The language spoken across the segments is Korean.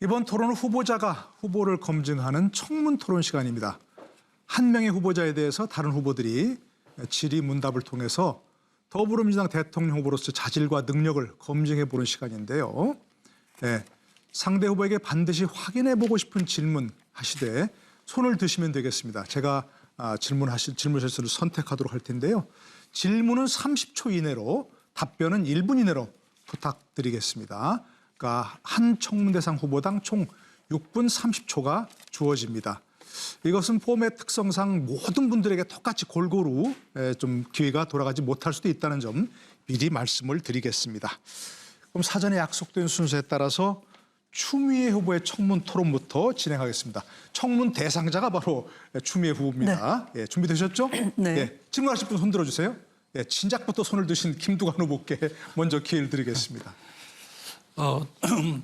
이번 토론은 후보자가 후보를 검증하는 청문 토론 시간입니다. 한 명의 후보자에 대해서 다른 후보들이 질의문답을 통해서 더불어민주당 대통령 후보로서 자질과 능력을 검증해보는 시간인데요. 네, 상대 후보에게 반드시 확인해보고 싶은 질문 하시되 손을 드시면 되겠습니다. 제가 질문 실수를 선택하도록 할 텐데요. 질문은 30초 이내로, 답변은 1분 이내로 부탁드리겠습니다. 그러니까 한 청문 대상 후보당 총 6분 30초가 주어집니다. 이것은 포맷 특성상 모든 분들에게 똑같이 골고루 좀 기회가 돌아가지 못할 수도 있다는 점 미리 말씀을 드리겠습니다. 그럼 사전에 약속된 순서에 따라서 추미애 후보의 청문 토론부터 진행하겠습니다. 청문 대상자가 바로 추미애 후보입니다. 네. 준비되셨죠? 네. 질문하실 분 손 들어주세요. 진작부터 손을 드신 김두관 후보께 먼저 기회를 드리겠습니다.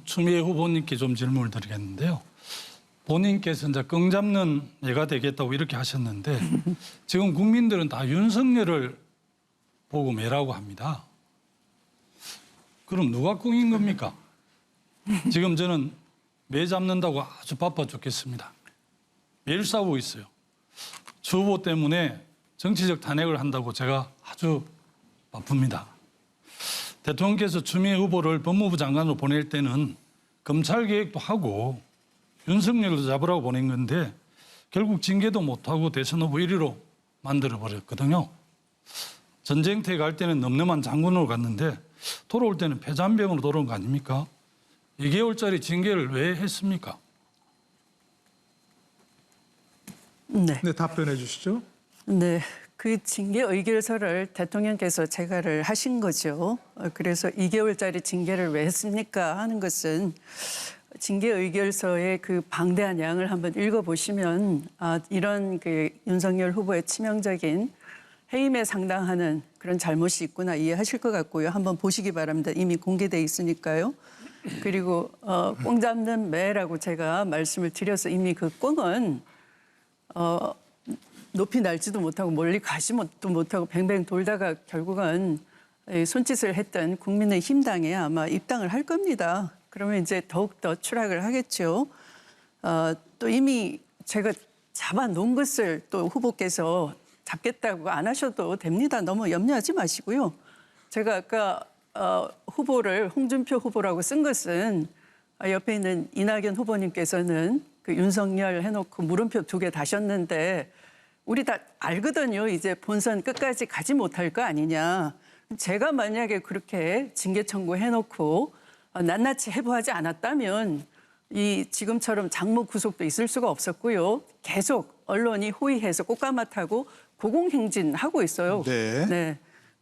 추미애 후보님께 좀 질문을 드리겠는데요. 본인께서 이제 끈 잡는 예가 되겠다고 이렇게 하셨는데 지금 국민들은 다 윤석열을 보고 매라고 합니다. 그럼 누가 꿍인 겁니까? 지금 저는 매 잡는다고 아주 바빠 죽겠습니다. 매일 싸우고 있어요. 주 후보 때문에 정치적 탄핵을 한다고 제가 아주 바쁩니다. 대통령께서 추미애 후보를 법무부 장관으로 보낼 때는 검찰 개혁도 하고 윤석열도 잡으라고 보낸 건데 결국 징계도 못하고 대선 후보 1위로 만들어버렸거든요. 전쟁터에 갈 때는 넘넘한 장군으로 갔는데 돌아올 때는 패잔병으로 돌아온 거 아닙니까? 2개월짜리 징계를 왜 했습니까? 네. 네, 답변해 주시죠. 네. 그 징계 의결서를 대통령께서 제가를 하신 거죠. 그래서 2개월짜리 징계를 왜 했습니까? 하는 것은 징계 의결서의 그 방대한 양을 한번 읽어보시면 이런 그 윤석열 후보의 치명적인 해임에 상당하는 그런 잘못이 있구나 이해하실 것 같고요. 한번 보시기 바랍니다. 이미 공개돼 있으니까요. 그리고 꽁 잡는 매라고 제가 말씀을 드려서 이미 그 꽁은 높이 날지도 못하고 멀리 가지도 못하고 뱅뱅 돌다가 결국은 손짓을 했던 국민의힘당에 아마 입당을 할 겁니다. 그러면 이제 더욱더 추락을 하겠죠. 또 이미 제가 잡아놓은 것을 또 후보께서 잡겠다고 안 하셔도 됩니다. 너무 염려하지 마시고요. 제가 아까 후보를 홍준표 후보라고 쓴 것은 옆에 있는 이낙연 후보님께서는 그 윤석열 해놓고 물음표 2개 다셨는데 우리 다 알거든요. 이제 본선 끝까지 가지 못할 거 아니냐. 제가 만약에 그렇게 징계 청구해놓고 낱낱이 해부하지 않았다면 이 지금처럼 장모 구속도 있을 수가 없었고요. 계속 언론이 호위해서 꽃가마 타고 고공행진하고 있어요. 네. 네.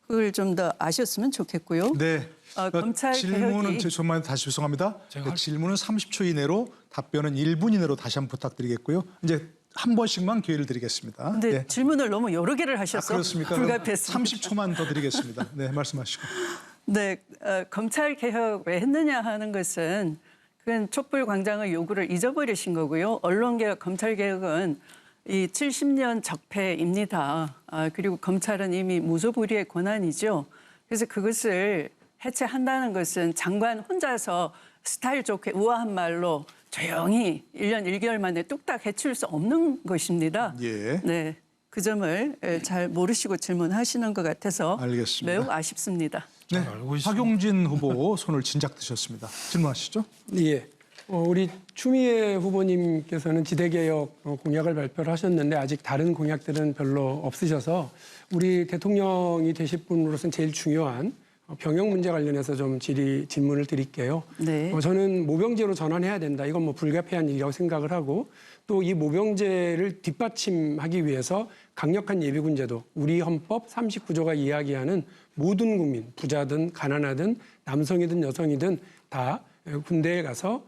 그걸 좀 더 아셨으면 좋겠고요. 네. 검찰 질문은 개혁이 정말 다시 죄송합니다. 질문은 30초 이내로, 답변은 1분 이내로 다시 한번 부탁드리겠고요. 이제 한 번씩만 기회를 드리겠습니다. 근데 네. 질문을 너무 여러 개를 하셔서 그렇습니까? 불가피했습니다. 30초만 더 드리겠습니다. 네, 말씀하시고. 네, 검찰 개혁 왜 했느냐 하는 것은 그건 촛불 광장의 요구를 잊어버리신 거고요. 언론 개혁, 검찰 개혁은 이 70년 적폐입니다. 그리고 검찰은 이미 무소불위의 권한이죠. 그래서 그것을 해체한다는 것은 장관 혼자서 스타일 좋게 우아한 말로 조용히 1년 1개월 만에 뚝딱 해칠 수 없는 것입니다. 예. 네, 그 점을 잘 모르시고 질문하시는 것 같아서 알겠습니다. 매우 아쉽습니다. 네, 알고 있습니다. 박용진 후보 손을 진작 드셨습니다. 질문하시죠. 예. 우리 추미애 후보님께서는 지대개혁 공약을 발표를 하셨는데 아직 다른 공약들은 별로 없으셔서 우리 대통령이 되실 분으로서는 제일 중요한 병역 문제 관련해서 좀 질문을 드릴게요. 네. 저는 모병제로 전환해야 된다. 이건 뭐 불가피한 일이라고 생각을 하고 또 이 모병제를 뒷받침하기 위해서 강력한 예비군제도 우리 헌법 39조가 이야기하는 모든 국민, 부자든 가난하든 남성이든 여성이든 다 군대에 가서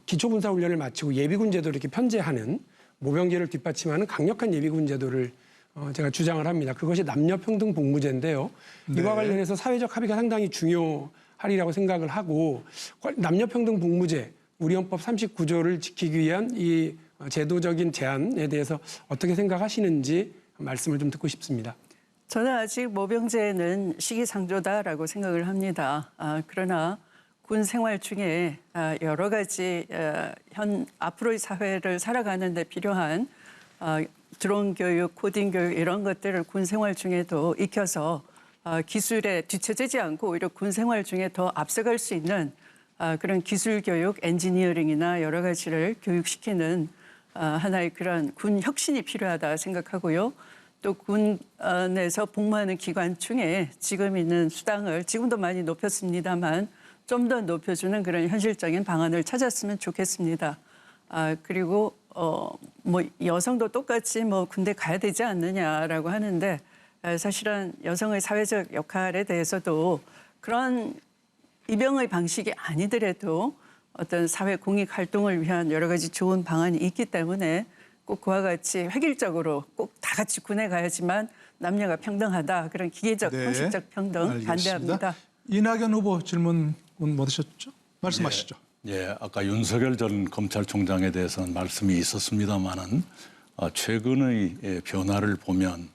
기초군사훈련을 마치고 예비군제도를 이렇게 편제하는 모병제를 뒷받침하는 강력한 예비군제도를 제가 주장을 합니다. 그것이 남녀평등 복무제인데요. 네. 이와 관련해서 사회적 합의가 상당히 중요하리라고 생각을 하고 남녀평등 복무제, 우리 헌법 39조를 지키기 위한 이 제도적인 제안에 대해서 어떻게 생각하시는지 말씀을 좀 듣고 싶습니다. 저는 아직 모병제는 시기상조다라고 생각을 합니다. 그러나 군 생활 중에 여러 가지 앞으로의 사회를 살아가는 데 필요한 드론 교육, 코딩 교육 이런 것들을 군 생활 중에도 익혀서 기술에 뒤처지지 않고 오히려 군 생활 중에 더 앞서갈 수 있는 그런 기술 교육, 엔지니어링이나 여러 가지를 교육시키는 하나의 그런 군 혁신이 필요하다 생각하고요. 또 군에서 복무하는 기관 중에 지금 있는 수당을 지금도 많이 높였습니다만 좀 더 높여주는 그런 현실적인 방안을 찾았으면 좋겠습니다. 그리고 뭐 여성도 똑같이 뭐 군대 가야 되지 않느냐라고 하는데 사실은 여성의 사회적 역할에 대해서도 그런 입영의 방식이 아니더라도 어떤 사회 공익 활동을 위한 여러 가지 좋은 방안이 있기 때문에 꼭 그와 같이 획일적으로 꼭 다 같이 군에 가야지만 남녀가 평등하다 그런 기계적 형식적 평등 알겠습니다. 반대합니다. 이낙연 후보 질문 받으셨죠? 말씀하시죠. 예, 아까 윤석열 전 검찰총장에 대해서는 말씀이 있었습니다마는 최근의 변화를 보면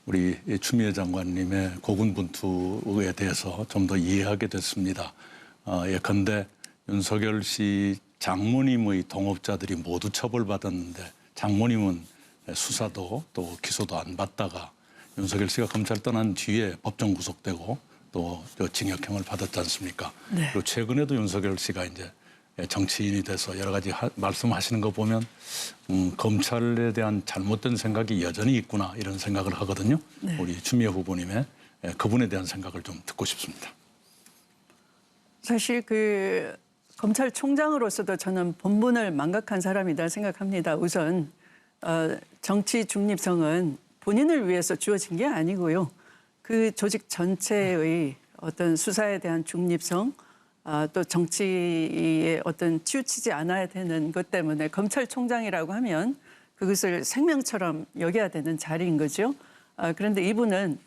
우리 추미애 장관님의 고군분투에 대해서 좀 더 이해하게 됐습니다. 예컨대 윤석열 씨 장모님의 동업자들이 모두 처벌받았는데 장모님은 수사도 또 기소도 안 받다가 윤석열 씨가 검찰 떠난 뒤에 법정 구속되고 또 징역형을 받았지 않습니까? 네. 그리고 최근에도 윤석열 씨가 이제 정치인이 돼서 여러 가지 말씀하시는 거 보면 검찰에 대한 잘못된 생각이 여전히 있구나 이런 생각을 하거든요. 네. 우리 추미애 후보님의 그분에 대한 생각을 좀 듣고 싶습니다. 사실 그 검찰총장으로서도 저는 본분을 망각한 사람이다 생각합니다. 우선 정치 중립성은 본인을 위해서 주어진 게 아니고요. 그 조직 전체의 어떤 수사에 대한 중립성, 또 정치에 어떤 치우치지 않아야 되는 것 때문에 검찰총장이라고 하면 그것을 생명처럼 여겨야 되는 자리인 거죠. 그런데 이분은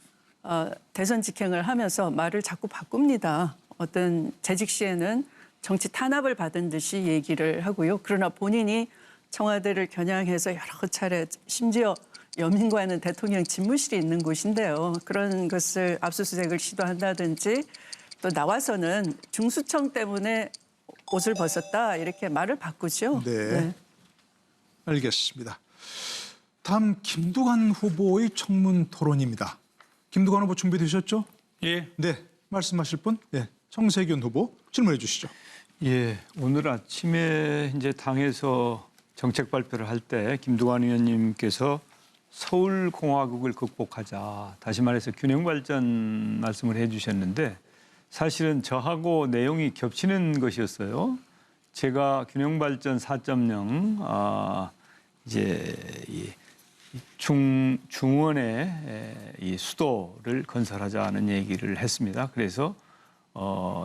대선 직행을 하면서 말을 자꾸 바꿉니다. 어떤 재직 시에는 정치 탄압을 받은 듯이 얘기를 하고요. 그러나 본인이 청와대를 겨냥해서 여러 차례 심지어 여민과는 대통령 집무실이 있는 곳인데요. 그런 것을 압수수색을 시도한다든지 또 나와서는 중수청 때문에 옷을 벗었다 이렇게 말을 바꾸죠. 네. 알겠습니다. 다음 김두관 후보의 청문 토론입니다. 김두관 후보 준비되셨죠? 예. 네. 말씀하실 분? 네. 정세균 후보 질문해 주시죠. 예, 오늘 아침에 이제 당에서 정책 발표를 할 때 김두관 의원님께서 서울공화국을 극복하자, 다시 말해서 균형 발전 말씀을 해주셨는데 사실은 저하고 내용이 겹치는 것이었어요. 제가 균형 발전 4.0 이제 이 중원의 이 수도를 건설하자는 얘기를 했습니다. 그래서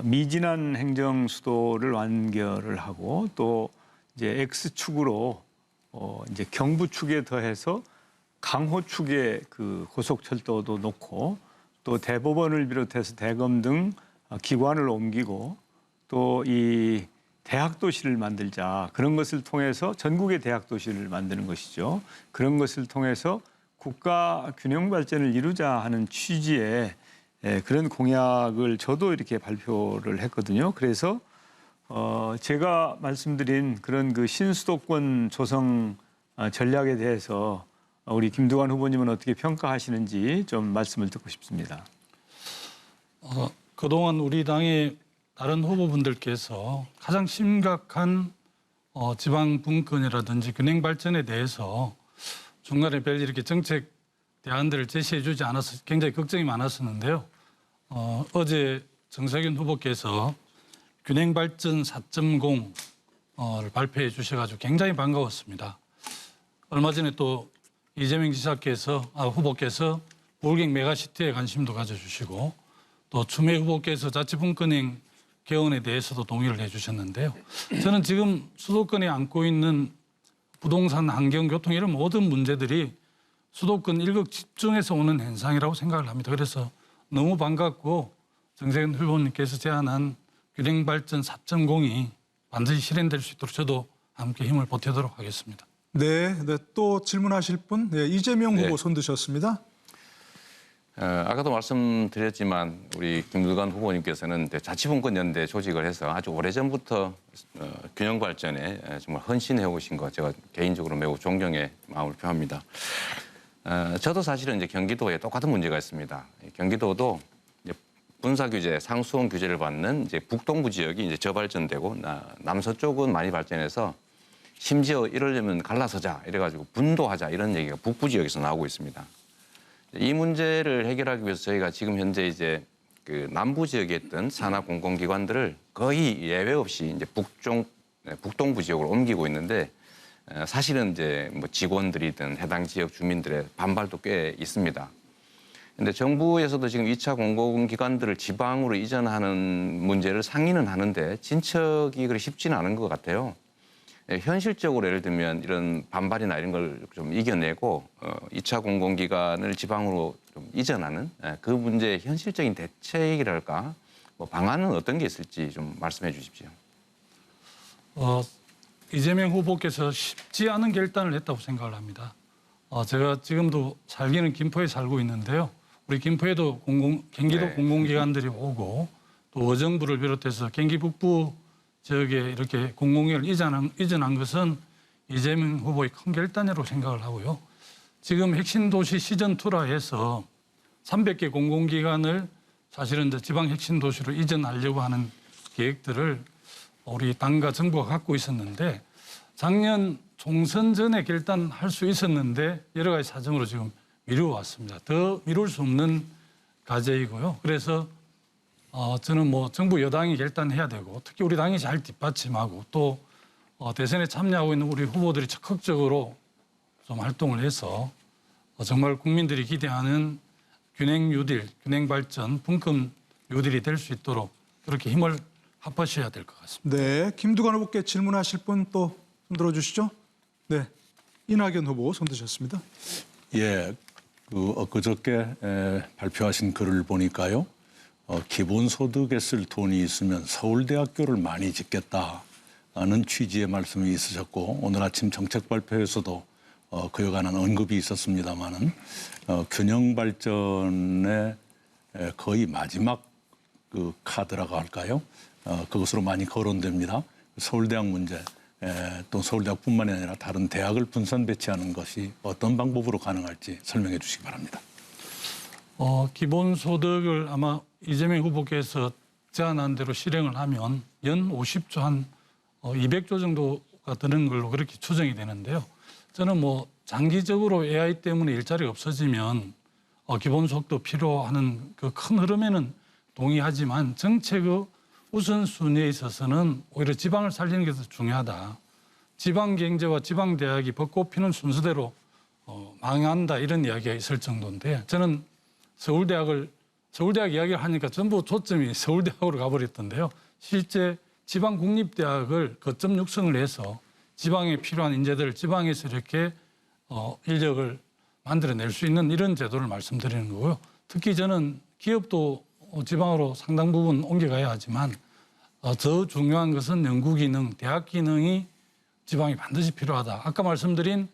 미진한 행정 수도를 완결을 하고 또 이제 X축으로 이제 경부 축에 더해서 강호 축에 그 고속철도도 놓고 또 대법원을 비롯해서 대검 등 기관을 옮기고 또 이 대학 도시를 만들자. 그런 것을 통해서 전국의 대학 도시를 만드는 것이죠. 그런 것을 통해서 국가 균형 발전을 이루자 하는 취지의 그런 공약을 저도 이렇게 발표를 했거든요. 그래서 제가 말씀드린 그런 그 신수도권 조성 전략에 대해서 우리 김두관 후보님은 어떻게 평가하시는지 좀 말씀을 듣고 싶습니다. 그동안 우리 당의 다른 후보분들께서 가장 심각한 지방 분권이라든지 균형 발전에 대해서 중간에 별 이렇게 정책 대안들을 제시해 주지 않아서 굉장히 걱정이 많았었는데요. 어제 정세균 후보께서 균형 발전 4.0를 발표해 주셔가지고 굉장히 반가웠습니다. 얼마 전에 또 이재명 후보께서 울경 메가시티에 관심도 가져주시고 또 추미애 후보께서 자치분권행 개헌에 대해서도 동의를 해주셨는데요. 저는 지금 수도권에 안고 있는 부동산, 환경, 교통 이런 모든 문제들이 수도권 일극 집중해서 오는 현상이라고 생각을 합니다. 그래서 너무 반갑고 정세균 후보님께서 제안한 균형 발전 4.0이 반드시 실현될 수 있도록 저도 함께 힘을 보태도록 하겠습니다. 네. 또 질문하실 분? 네. 이재명 후보 손 드셨습니다. 아까도 말씀드렸지만 우리 김두관 후보님께서는 이제 자치분권연대 조직을 해서 아주 오래전부터 균형 발전에 정말 헌신해 오신 것 제가 개인적으로 매우 존경의 마음을 표합니다. 저도 사실은 이제 경기도에 똑같은 문제가 있습니다. 경기도도 이제 분사 규제, 상수원 규제를 받는 이제 북동부 지역이 이제 저발전되고 남서쪽은 많이 발전해서 심지어 이러려면 갈라서자 이래가지고 분도하자 이런 얘기가 북부 지역에서 나오고 있습니다. 이 문제를 해결하기 위해서 저희가 지금 현재 이제 그 남부 지역에 있던 산하 공공기관들을 거의 예외 없이 이제 북동부 지역으로 옮기고 있는데 사실은 이제 뭐 직원들이든 해당 지역 주민들의 반발도 꽤 있습니다. 근데 정부에서도 지금 2차 공공기관들을 지방으로 이전하는 문제를 상의는 하는데 진척이 그리 쉽지는 않은 것 같아요. 현실적으로 예를 들면 이런 반발이나 이런 걸 좀 이겨내고 2차 공공기관을 지방으로 좀 이전하는 그 문제의 현실적인 대책이랄까 뭐 방안은 어떤 게 있을지 좀 말씀해 주십시오. 이재명 후보께서 쉽지 않은 결단을 했다고 생각을 합니다. 제가 지금도 살기는 김포에 살고 있는데요. 우리 김포에도 경기도 네. 공공기관들이 오고 또 의정부를 비롯해서 경기 북부 지역에 이렇게 공공기관을 이전한 것은 이재명 후보의 큰 결단이라고 생각을 하고요. 지금 핵심 도시 시즌2라 해서 300개 공공기관을 사실은 이제 지방 핵심 도시로 이전하려고 하는 계획들을 우리 당과 정부가 갖고 있었는데 작년 총선 전에 결단할 수 있었는데 여러 가지 사정으로 지금 미루어왔습니다. 더 미룰 수 없는 과제이고요. 그래서 저는 뭐 정부 여당이 결단해야 되고 특히 우리 당이 잘 뒷받침하고 또 대선에 참여하고 있는 우리 후보들이 적극적으로 좀 활동을 해서 정말 국민들이 기대하는 균형 뉴딜, 균형 발전, 분권 뉴딜이 될 수 있도록 그렇게 힘을 합하셔야 될 것 같습니다. 네, 김두관 후보께 질문하실 분 또 손 들어주시죠. 네, 이낙연 후보 손 드셨습니다. 예, 그저께 발표하신 글을 보니까요. 기본소득에 쓸 돈이 있으면 서울대학교를 많이 짓겠다는 취지의 말씀이 있으셨고 오늘 아침 정책 발표에서도 그에 관한 언급이 있었습니다마는 균형 발전의 거의 마지막 그 카드라고 할까요? 그것으로 많이 거론됩니다. 서울대학 문제 또 서울대학뿐만이 아니라 다른 대학을 분산 배치하는 것이 어떤 방법으로 가능할지 설명해 주시기 바랍니다. 기본소득을 아마 이재명 후보께서 제안한 대로 실행을 하면 연 50조 한 200조 정도가 드는 걸로 그렇게 추정이 되는데요. 저는 뭐 장기적으로 AI 때문에 일자리가 없어지면 기본소득도 필요하는 그 큰 흐름에는 동의하지만 정책의 우선순위에 있어서는 오히려 지방을 살리는 게 더 중요하다. 지방 경제와 지방 대학이 벚꽃 피는 순서대로 망한다 이런 이야기가 있을 정도인데 저는 서울대학 이야기를 하니까 전부 초점이 서울대학으로 가버렸던데요. 실제 지방 국립대학을 거점 육성을 해서 지방에 필요한 인재들을 지방에서 이렇게 인력을 만들어낼 수 있는 이런 제도를 말씀드리는 거고요. 특히 저는 기업도 지방으로 상당 부분 옮겨가야 하지만 더 중요한 것은 연구 기능, 대학 기능이 지방에 반드시 필요하다. 아까 말씀드린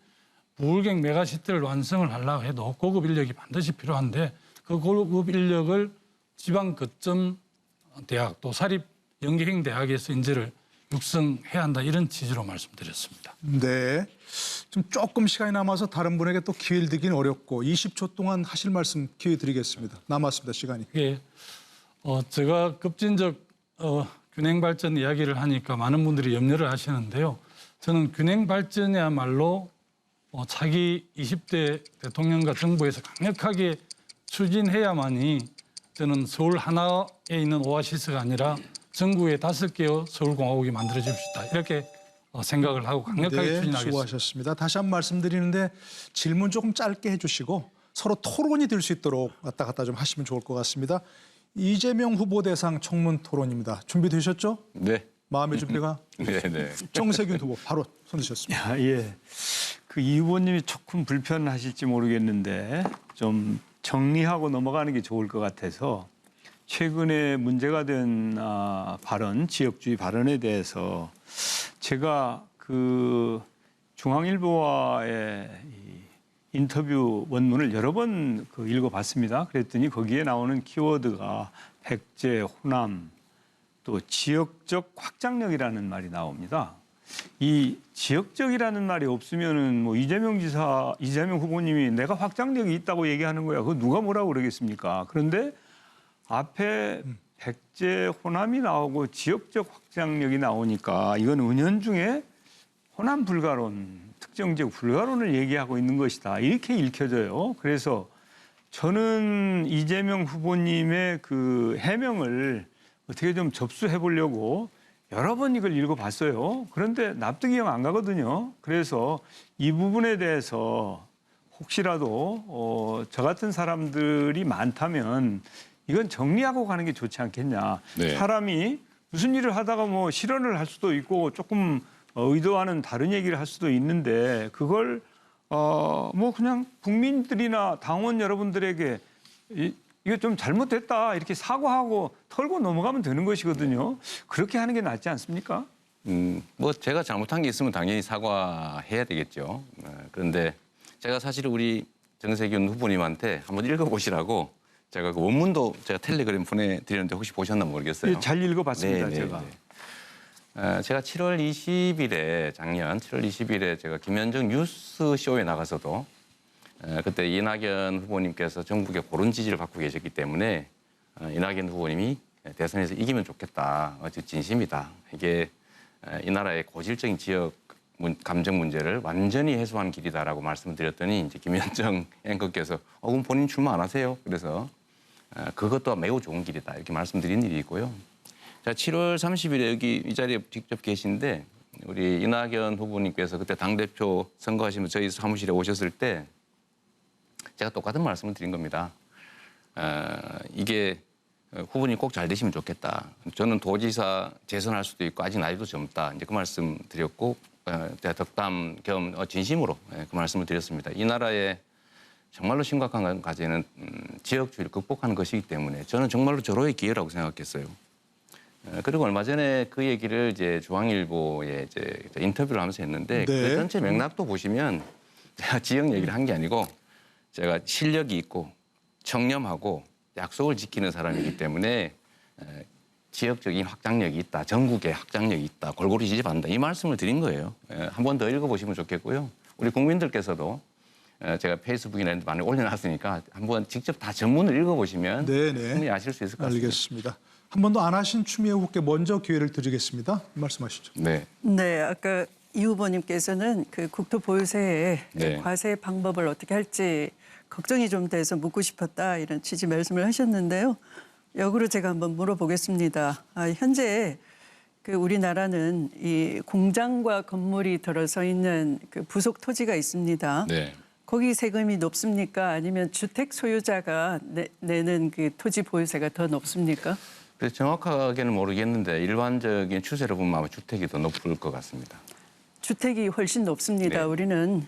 부울경 메가시티를 완성을 하려고 해도 고급 인력이 반드시 필요한데 그 고급 인력을 지방 거점 대학 또 사립 연계형 대학에서 인재를 육성해야 한다 이런 취지로 말씀드렸습니다. 네, 좀 조금 시간이 남아서 다른 분에게 또 기회를 드기는 어렵고 20초 동안 하실 말씀 기회 드리겠습니다. 남았습니다, 시간이. 예, 제가 급진적 균형 발전 이야기를 하니까 많은 분들이 염려를 하시는데요. 저는 균형 발전이야말로 차기 20대 대통령과 정부에서 강력하게 추진해야만이 저는 서울 하나에 있는 오아시스가 아니라 전국의 5개의 서울공화국이 만들어질 수 있다. 이렇게 생각을 하고 강력하게 네, 추진하겠습니다. 수고하셨습니다. 다시 한번 말씀드리는데 질문 조금 짧게 해주시고 서로 토론이 될 수 있도록 왔다 갔다 좀 하시면 좋을 것 같습니다. 이재명 후보 대상 청문 토론입니다. 준비되셨죠? 네. 마음의 준비가? 네. 정세균 후보 바로 손 드셨습니다. 예. 그 이 후보님이 조금 불편하실지 모르겠는데 좀 정리하고 넘어가는 게 좋을 것 같아서 최근에 문제가 된 발언, 지역주의 발언에 대해서 제가 그 중앙일보와의 인터뷰 원문을 여러 번 읽어봤습니다. 그랬더니 거기에 나오는 키워드가 백제, 호남, 또 지역적 확장력이라는 말이 나옵니다. 이 지역적이라는 말이 없으면은 뭐 이재명 후보님이 내가 확장력이 있다고 얘기하는 거야. 그거 누가 뭐라고 그러겠습니까? 그런데 앞에 백제, 호남이 나오고 지역적 확장력이 나오니까 이건 은연중에 호남 불가론, 특정 지역 불가론을 얘기하고 있는 것이다. 이렇게 읽혀져요. 그래서 저는 이재명 후보님의 그 해명을 어떻게 좀 접수해 보려고 여러 번 이걸 읽어봤어요. 그런데 납득이 영 안 가거든요. 그래서 이 부분에 대해서 혹시라도 저 같은 사람들이 많다면 이건 정리하고 가는 게 좋지 않겠냐. 네. 사람이 무슨 일을 하다가 뭐 실언을 할 수도 있고 조금 의도와는 다른 얘기를 할 수도 있는데 그걸 뭐 그냥 국민들이나 당원 여러분들에게 이거 좀 잘못됐다 이렇게 사과하고 털고 넘어가면 되는 것이거든요. 그렇게 하는 게 낫지 않습니까? 뭐 제가 잘못한 게 있으면 당연히 사과해야 되겠죠. 그런데 제가 사실 우리 정세균 후보님한테 한번 읽어보시라고 제가 그 원문도 제가 텔레그램 보내드렸는데 혹시 보셨나 모르겠어요. 예, 잘 읽어봤습니다. 네, 제가. 제가 7월 20일에 작년 7월 20일에 제가 김현정 뉴스쇼에 나가서도 그때 이낙연 후보님께서 전국에 고른 지지를 받고 계셨기 때문에 이낙연 후보님이 대선에서 이기면 좋겠다. 진심이다. 이게 이 나라의 고질적인 지역 감정 문제를 완전히 해소하는 길이다라고 말씀을 드렸더니 이제 김현정 앵커께서 그럼 본인 출마 안 하세요? 그래서 그것도 매우 좋은 길이다. 이렇게 말씀드린 일이 있고요. 자, 7월 30일에 여기 이 자리에 직접 계신데 우리 이낙연 후보님께서 그때 당대표 선거하시면서 저희 사무실에 오셨을 때 제가 똑같은 말씀을 드린 겁니다. 이게 후보님 꼭 잘 되시면 좋겠다. 저는 도지사 재선할 수도 있고 아직 나이도 젊다. 이제 그 말씀 드렸고 제가 덕담 겸 진심으로 그 말씀을 드렸습니다. 이 나라의 정말로 심각한 과제는 지역주의를 극복하는 것이기 때문에 저는 정말로 절호의 기회라고 생각했어요. 그리고 얼마 전에 그 얘기를 이제 중앙일보에 이제 인터뷰를 하면서 했는데 네. 그 전체 맥락도 보시면 제가 지역 얘기를 한 게 아니고 제가 실력이 있고 청렴하고 약속을 지키는 사람이기 때문에 지역적인 확장력이 있다. 전국에 확장력이 있다. 골고루 지지받는다. 이 말씀을 드린 거예요. 한 번 더 읽어보시면 좋겠고요. 우리 국민들께서도 제가 페이스북이나 이런 데 많이 올려놨으니까 한번 직접 다 전문을 읽어보시면 충분히 아실 수 있을 것 같습니다. 알겠습니다. 한 번도 안 하신 추미애 후보께 먼저 기회를 드리겠습니다. 말씀하시죠. 네. 네, 아까 이 후보님께서는 그 국토 보유세의 네. 과세 방법을 어떻게 할지 걱정이 좀 돼서 묻고 싶었다 이런 취지 말씀을 하셨는데요. 역으로 제가 한번 물어보겠습니다. 현재 그 우리나라는 이 공장과 건물이 들어서 있는 그 부속 토지가 있습니다. 네. 거기 세금이 높습니까? 아니면 주택 소유자가 내는 그 토지 보유세가 더 높습니까? 그래서 정확하게는 모르겠는데 일반적인 추세를 보면 아마 주택이 더 높을 것 같습니다. 주택이 훨씬 높습니다. 네. 우리는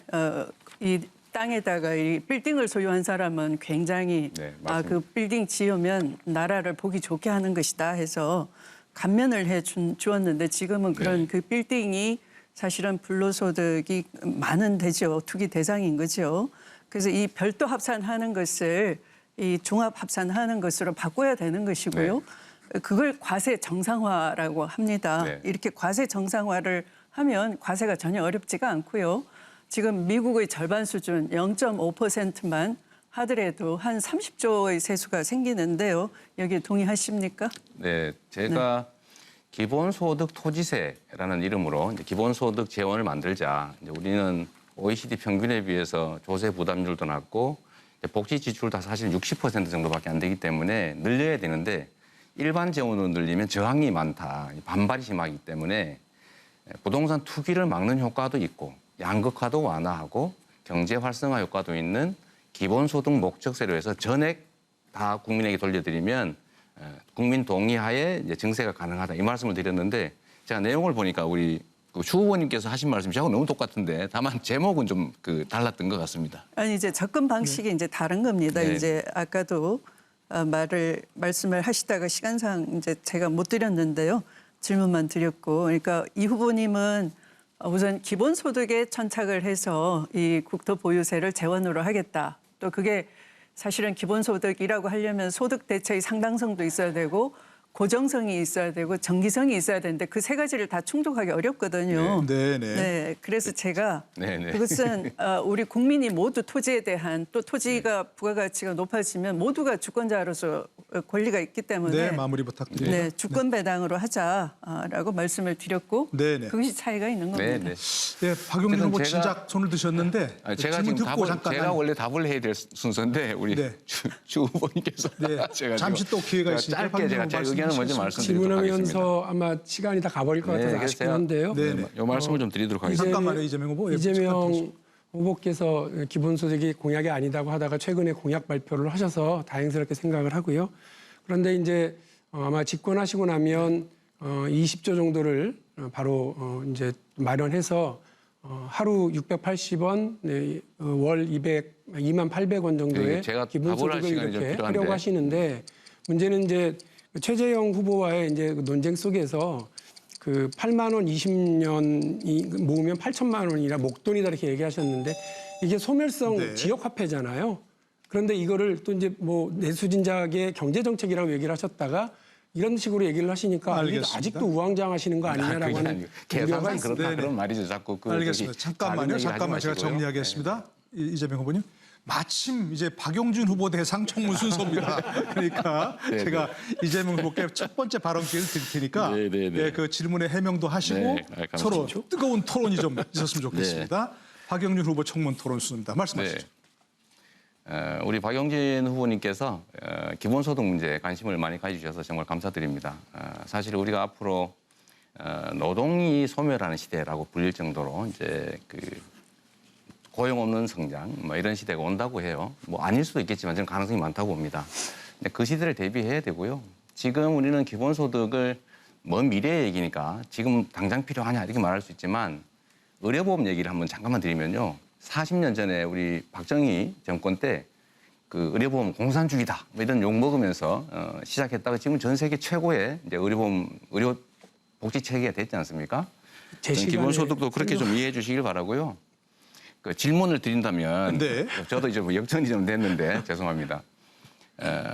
이 땅에다가 이 빌딩을 소유한 사람은 굉장히 네, 맞습니다. 그 빌딩 지으면 나라를 보기 좋게 하는 것이다 해서 감면을 해 주었는데 지금은 그런 네. 그 빌딩이 사실은 불로소득이 많은 대죠. 투기 대상인 거죠. 그래서 이 별도 합산하는 것을 이 종합 합산하는 것으로 바꿔야 되는 것이고요. 그걸 과세 정상화라고 합니다. 네. 이렇게 과세 정상화를 하면 과세가 전혀 어렵지가 않고요. 지금 미국의 절반 수준 0.5%만 하더라도 한 30조의 세수가 생기는데요. 여기에 동의하십니까? 네, 제가 기본소득 토지세라는 이름으로 이제 기본소득 재원을 만들자. 이제 우리는 OECD 평균에 비해서 조세 부담률도 낮고 복지 지출도 사실 60% 정도밖에 안 되기 때문에 늘려야 되는데 일반 재원으로 늘리면 저항이 많다, 반발이 심하기 때문에 부동산 투기를 막는 효과도 있고 양극화도 완화하고 경제 활성화 효과도 있는 기본소득 목적세로 해서 전액 다 국민에게 돌려드리면 국민 동의하에 이제 증세가 가능하다 이 말씀을 드렸는데 제가 내용을 보니까 우리 주 후보님께서 하신 말씀이 저하고 너무 똑같은데 다만 제목은 좀 달랐던 것 같습니다. 아니 이제 접근 방식이 이제 다른 겁니다. 네. 이제 아까도 말씀을 하시다가 시간상 이제 제가 못 드렸는데요. 질문만 드렸고, 그러니까 이 후보님은 우선 기본소득에 천착을 해서 이 국토보유세를 재원으로 하겠다. 또 그게 사실은 기본소득이라고 하려면 소득 대체의 상당성도 있어야 되고 고정성이 있어야 되고 정기성이 있어야 되는데 그 세 가지를 다 충족하기 어렵거든요. 네. 그래서 제가 네. 그것은 우리 국민이 모두 토지에 대한 또 토지가 부가가치가 높아지면 모두가 주권자로서 권리가 있기 때문에 네, 마무리 부탁드립니다. 네, 주권 배당으로 하자라고 말씀을 드렸고 네네. 그것이 차이가 있는 겁니다. 네. 네, 박용진 그래서 후보 제가- 진작 손을 드셨는데 제가 질문 지금 듣고 답을 잠깐 제가 원래 답을 해야 될 순서인데 우리 네. 주 후보님께서 네, 제가 잠시 지금 또 기회가 있으니까 짧게 박용진 제가 후보 제 의견을 먼저 말씀해 말씀드리도록 하겠습니다. 질문하면서 아마 시간이 다 가버릴 것 같아서 네, 아쉽긴 그래서 한데요. 네. 요 말씀을 좀 드리도록 하겠습니다. 잠깐만요, 이재명 후보. 예, 이재명 후보께서 기본소득이 공약이 아니다고 하다가 최근에 공약 발표를 하셔서 다행스럽게 생각을 하고요. 그런데 이제 아마 집권하시고 나면 20조 정도를 바로 이제 마련해서 하루 680원, 월 2만 800원 정도의 제가 답을 할 기본소득을 시간이 좀 이렇게 필요한데. 하려고 하시는데 문제는 이제 최재형 후보와의 이제 그 논쟁 속에서 그 8만 원 20년 모으면 8천만 원이라 목돈이다 이렇게 얘기하셨는데 이게 소멸성 네. 지역 화폐잖아요. 그런데 이거를 또 이제 뭐 내수진작의 경제 정책이라고 얘기를 하셨다가 이런 식으로 얘기를 하시니까 이게 알겠습니다. 아직도 우왕좌왕하시는 거 아니냐라고 그게 하는 아니고 우려가 계산상 있습니다. 그렇다 네네. 그런 말이죠. 자꾸 그 알겠습니다. 저기 잠깐만요. 다른 얘기 하지 잠깐만 제가 마시고요. 정리하겠습니다. 이재명 후보님. 마침 이제 박용진 후보 대상 청문 순서입니다. 그러니까 네, 제가 이재명 후보께 첫 번째 발언 기회를 드릴 테니까 네, 네, 네. 그 질문에 해명도 하시고 네, 서로 감사합니다. 뜨거운 토론이 좀 있었으면 좋겠습니다. 박용진 후보 청문 토론 순서입니다. 말씀하시죠. 우리 박용진 후보님께서 기본소득 문제에 관심을 많이 가져주셔서 정말 감사드립니다. 사실 우리가 앞으로 노동이 소멸하는 시대라고 불릴 정도로 이제 그 고용 없는 성장 뭐 이런 시대가 온다고 해요. 뭐 아닐 수도 있겠지만 저는 가능성이 많다고 봅니다. 근데 그 시대를 대비해야 되고요. 지금 우리는 기본소득을 먼 미래의 얘기니까 지금 당장 필요하냐 이렇게 말할 수 있지만 의료보험 얘기를 한번 잠깐만 드리면요. 40년 전에 우리 박정희 정권 때 그 의료보험 공산주의다 뭐 이런 욕 먹으면서 시작했다가 지금 전 세계 최고의 이제 의료 복지 체계가 됐지 않습니까? 제 시간에 기본소득도 그렇게 좀 이해해 주시길 바라고요. 그 질문을 드린다면 네. 저도 이제 뭐 역전이 좀 됐는데 죄송합니다.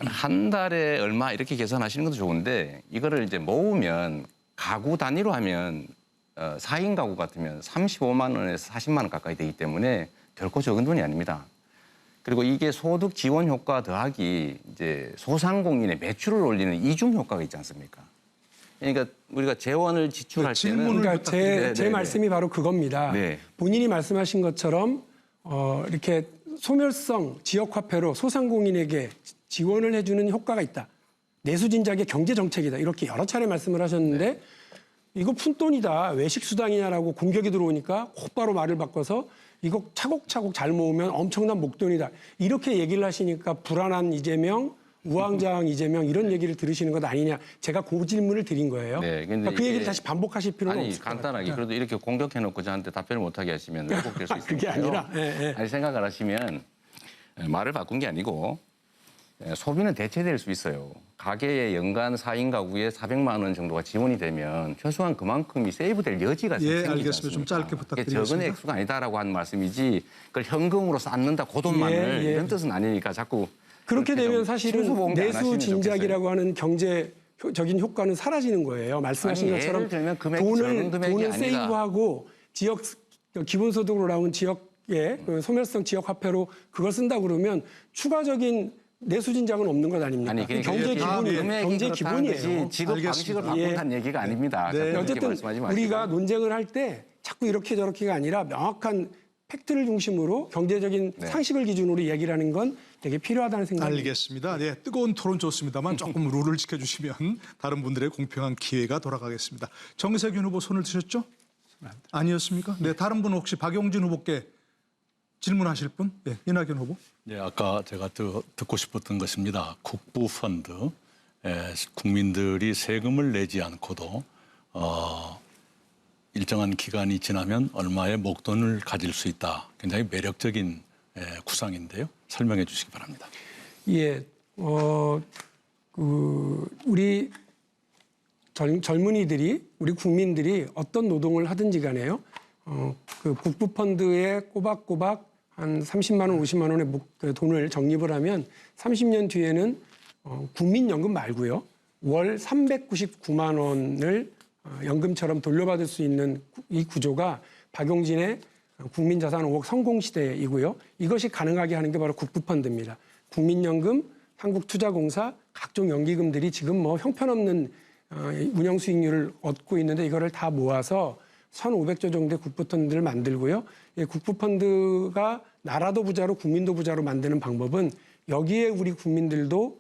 한 달에 얼마 이렇게 계산하시는 것도 좋은데 이거를 이제 모으면 가구 단위로 하면 4인 가구 같으면 35만 원에서 40만 원 가까이 되기 때문에 결코 적은 돈이 아닙니다. 그리고 이게 소득 지원 효과 더하기 이제 소상공인의 매출을 올리는 이중 효과가 있지 않습니까? 그러니까 우리가 재원을 지출할 네, 때는 질문을 그러니까 제 말씀이 바로 그겁니다. 네. 본인이 말씀하신 것처럼 이렇게 소멸성 지역화폐로 소상공인에게 지원을 해주는 효과가 있다. 내수진작의 경제정책이다. 이렇게 여러 차례 말씀을 하셨는데 이거 푼돈이다. 외식수당이냐라고 공격이 들어오니까 곧바로 말을 바꿔서 이거 차곡차곡 잘 모으면 엄청난 목돈이다. 이렇게 얘기를 하시니까 불안한 이재명, 우왕좌왕 이재명 이런 얘기를 들으시는 것 아니냐. 제가 그 질문을 드린 거예요. 네, 근데 그러니까 그 얘기를 이게- 다시 반복하실 필요는 아니 없을 것 같아요. 간단하게 그래도 이렇게 공격해놓고 저한테 답변을 못하게 하시면 왜곡될 수 있으니까요. 그게 아니라, 예. 아니 생각을 하시면 말을 바꾼 게 아니고 소비는 대체될 수 있어요. 가계의 연간 4인 가구에 400만 원 정도가 지원이 되면 최소한 그만큼이 세이브될 여지가 예, 생기지 알겠습니다. 않습니까? 좀 짧게 그게 부탁드리겠습니다. 적은 액수가 아니다라고 하는 말씀이지 그걸 현금으로 쌓는다 그 돈만을 예. 이런 뜻은 아니니까 자꾸 그렇게 그렇게 되면 좀 사실은 침수봉대 안 내수 하시면 진작이라고 하는 경제적인 효과는 사라지는 거예요. 말씀하신 아니, 것처럼 예를 들면 금액이 적은 금액이 돈을 아니라. 세이브하고 지역 기본소득으로 나온 지역의 그 소멸성 지역 화폐로 그걸 쓴다 그러면 추가적인 내수 진작은 없는 것 아닙니까? 아니 그러니까 경제 이렇게 기본이에요. 금액이 경제 그렇다는 기본이에요. 것이 지급 방식을 알겠습니다. 바꾼다는 얘기가 아닙니다. 네. 자꾸 그렇게 어쨌든 말씀하지 마시고. 우리가 논쟁을 할 때 자꾸 이렇게 저렇게가 아니라 명확한 팩트를 중심으로 경제적인 네. 상식을 기준으로 얘기를 하는 건 되게 필요하다는 생각이 알겠습니다. 네, 뜨거운 토론 좋습니다만 조금 룰을 지켜주시면 다른 분들의 공평한 기회가 돌아가겠습니다. 정세균 후보 손을 드셨죠? 아니었습니까? 네, 다른 분 혹시 박용진 후보께 질문하실 분? 네, 이낙연 후보. 네, 아까 제가 듣고 싶었던 것입니다. 국부펀드, 국민들이 세금을 내지 않고도 일정한 기간이 지나면 얼마의 목돈을 가질 수 있다. 굉장히 매력적인 구상인데요. 설명해 주시기 바랍니다. 예, 우리 젊은이들이, 우리 국민들이 어떤 노동을 하든지 간에요. 그 국부 펀드에 꼬박꼬박 한 30만 원, 50만 원의 그 돈을 적립을 하면 30년 뒤에는 국민연금 말고요. 월 399만 원을 연금처럼 돌려받을 수 있는 이 구조가 박용진의 국민자산 5억 성공시대이고요. 이것이 가능하게 하는 게 바로 국부펀드입니다. 국민연금, 한국투자공사, 각종 연기금들이 지금 뭐 형편없는 운영 수익률을 얻고 있는데 이거를 다 모아서 1,500조 정도의 국부펀드를 만들고요. 이 국부펀드가 나라도 부자로 국민도 부자로 만드는 방법은 여기에 우리 국민들도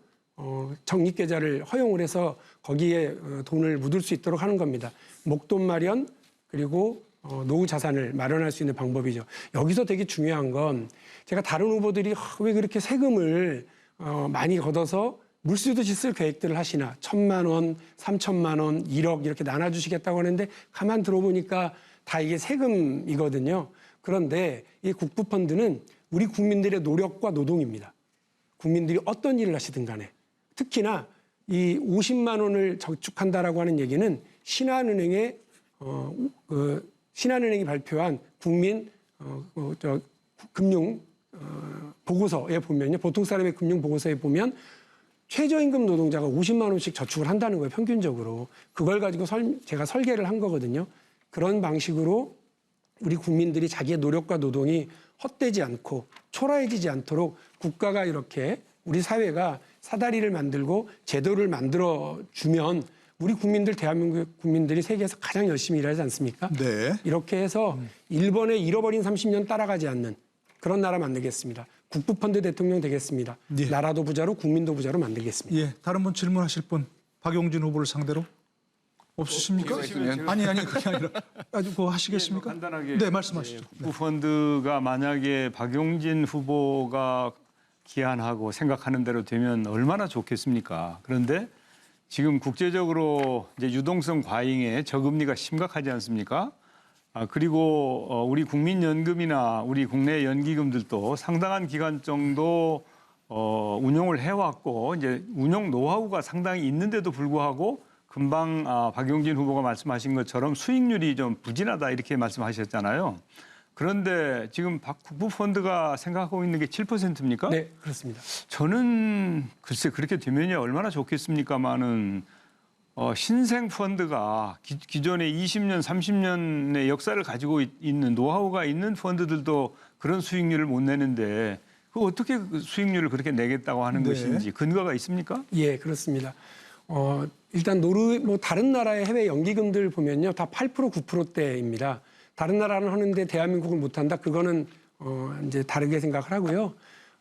적립계좌를 허용을 해서 거기에 돈을 묻을 수 있도록 하는 겁니다. 목돈 마련 그리고 노후 자산을 마련할 수 있는 방법이죠. 여기서 되게 중요한 건 제가 다른 후보들이 왜 그렇게 세금을 많이 걷어서 물쓰듯이 쓸 계획들을 하시나 1,000만 원, 3,000만 원, 1억 이렇게 나눠주시겠다고 하는데 가만 들어보니까 다 이게 세금이거든요. 그런데 이 국부펀드는 우리 국민들의 노력과 노동입니다. 국민들이 어떤 일을 하시든 간에 특히나 이 50만 원을 저축한다라고 하는 얘기는 신한은행의 신한은행이 발표한 국민 금융 보고서에 보면요, 보통 사람의 금융 보고서에 보면 최저임금 노동자가 50만 원씩 저축을 한다는 거예요, 평균적으로. 그걸 가지고 제가 설계를 한 거거든요. 그런 방식으로 우리 국민들이 자기의 노력과 노동이 헛되지 않고 초라해지지 않도록 국가가 이렇게 우리 사회가 사다리를 만들고 제도를 만들어주면 우리 국민들, 대한민국 국민들이 세계에서 가장 열심히 일하지 않습니까? 네. 이렇게 해서 일본의 잃어버린 30년 따라가지 않는 그런 나라 만들겠습니다. 국부펀드 대통령 되겠습니다. 예. 나라도 부자로 국민도 부자로 만들겠습니다. 예, 다른 분 질문하실 분 박용진 후보를 상대로 없으십니까? 아니 그게 아니라 아주 그거 하시겠습니까? 간단하게 네, 말씀하시죠. 국부펀드가 만약에 박용진 후보가 기한하고 생각하는 대로 되면 얼마나 좋겠습니까? 그런데 지금 국제적으로 이제 유동성 과잉에 저금리가 심각하지 않습니까? 그리고 우리 국민연금이나 우리 국내 연기금들도 상당한 기간 정도 운용을 해왔고 이제 운용 노하우가 상당히 있는데도 불구하고 금방 박용진 후보가 말씀하신 것처럼 수익률이 좀 부진하다 이렇게 말씀하셨잖아요. 그런데 지금 국부펀드가 생각하고 있는 게 7%입니까? 네, 그렇습니다. 저는 글쎄 그렇게 되면이 얼마나 좋겠습니까마는 신생 펀드가 기존의 20년, 30년의 역사를 가지고 있는 노하우가 있는 펀드들도 그런 수익률을 못 내는데 그 어떻게 그 수익률을 그렇게 내겠다고 하는 네. 것인지 근거가 있습니까? 예, 그렇습니다. 일단 다른 나라의 해외 연기금들 보면요, 다 8%, 9%대입니다. 다른 나라는 하는데 대한민국은 못한다. 그거는 이제 다르게 생각을 하고요.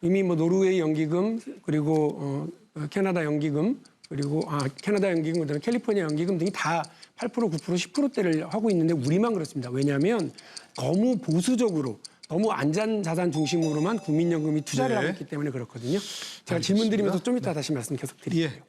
이미 노르웨이 연기금 그리고 캐나다 연기금 그리고 캐나다 연기금 그다음에 캘리포니아 연기금 등이 다 8%, 9%, 10%대를 하고 있는데 우리만 그렇습니다. 왜냐하면 너무 보수적으로 너무 안전자산 중심으로만 국민연금이 투자를 네. 하고 있기 때문에 그렇거든요. 제가 질문 드리면서 좀 이따 다시 말씀 계속 드릴게요. 예.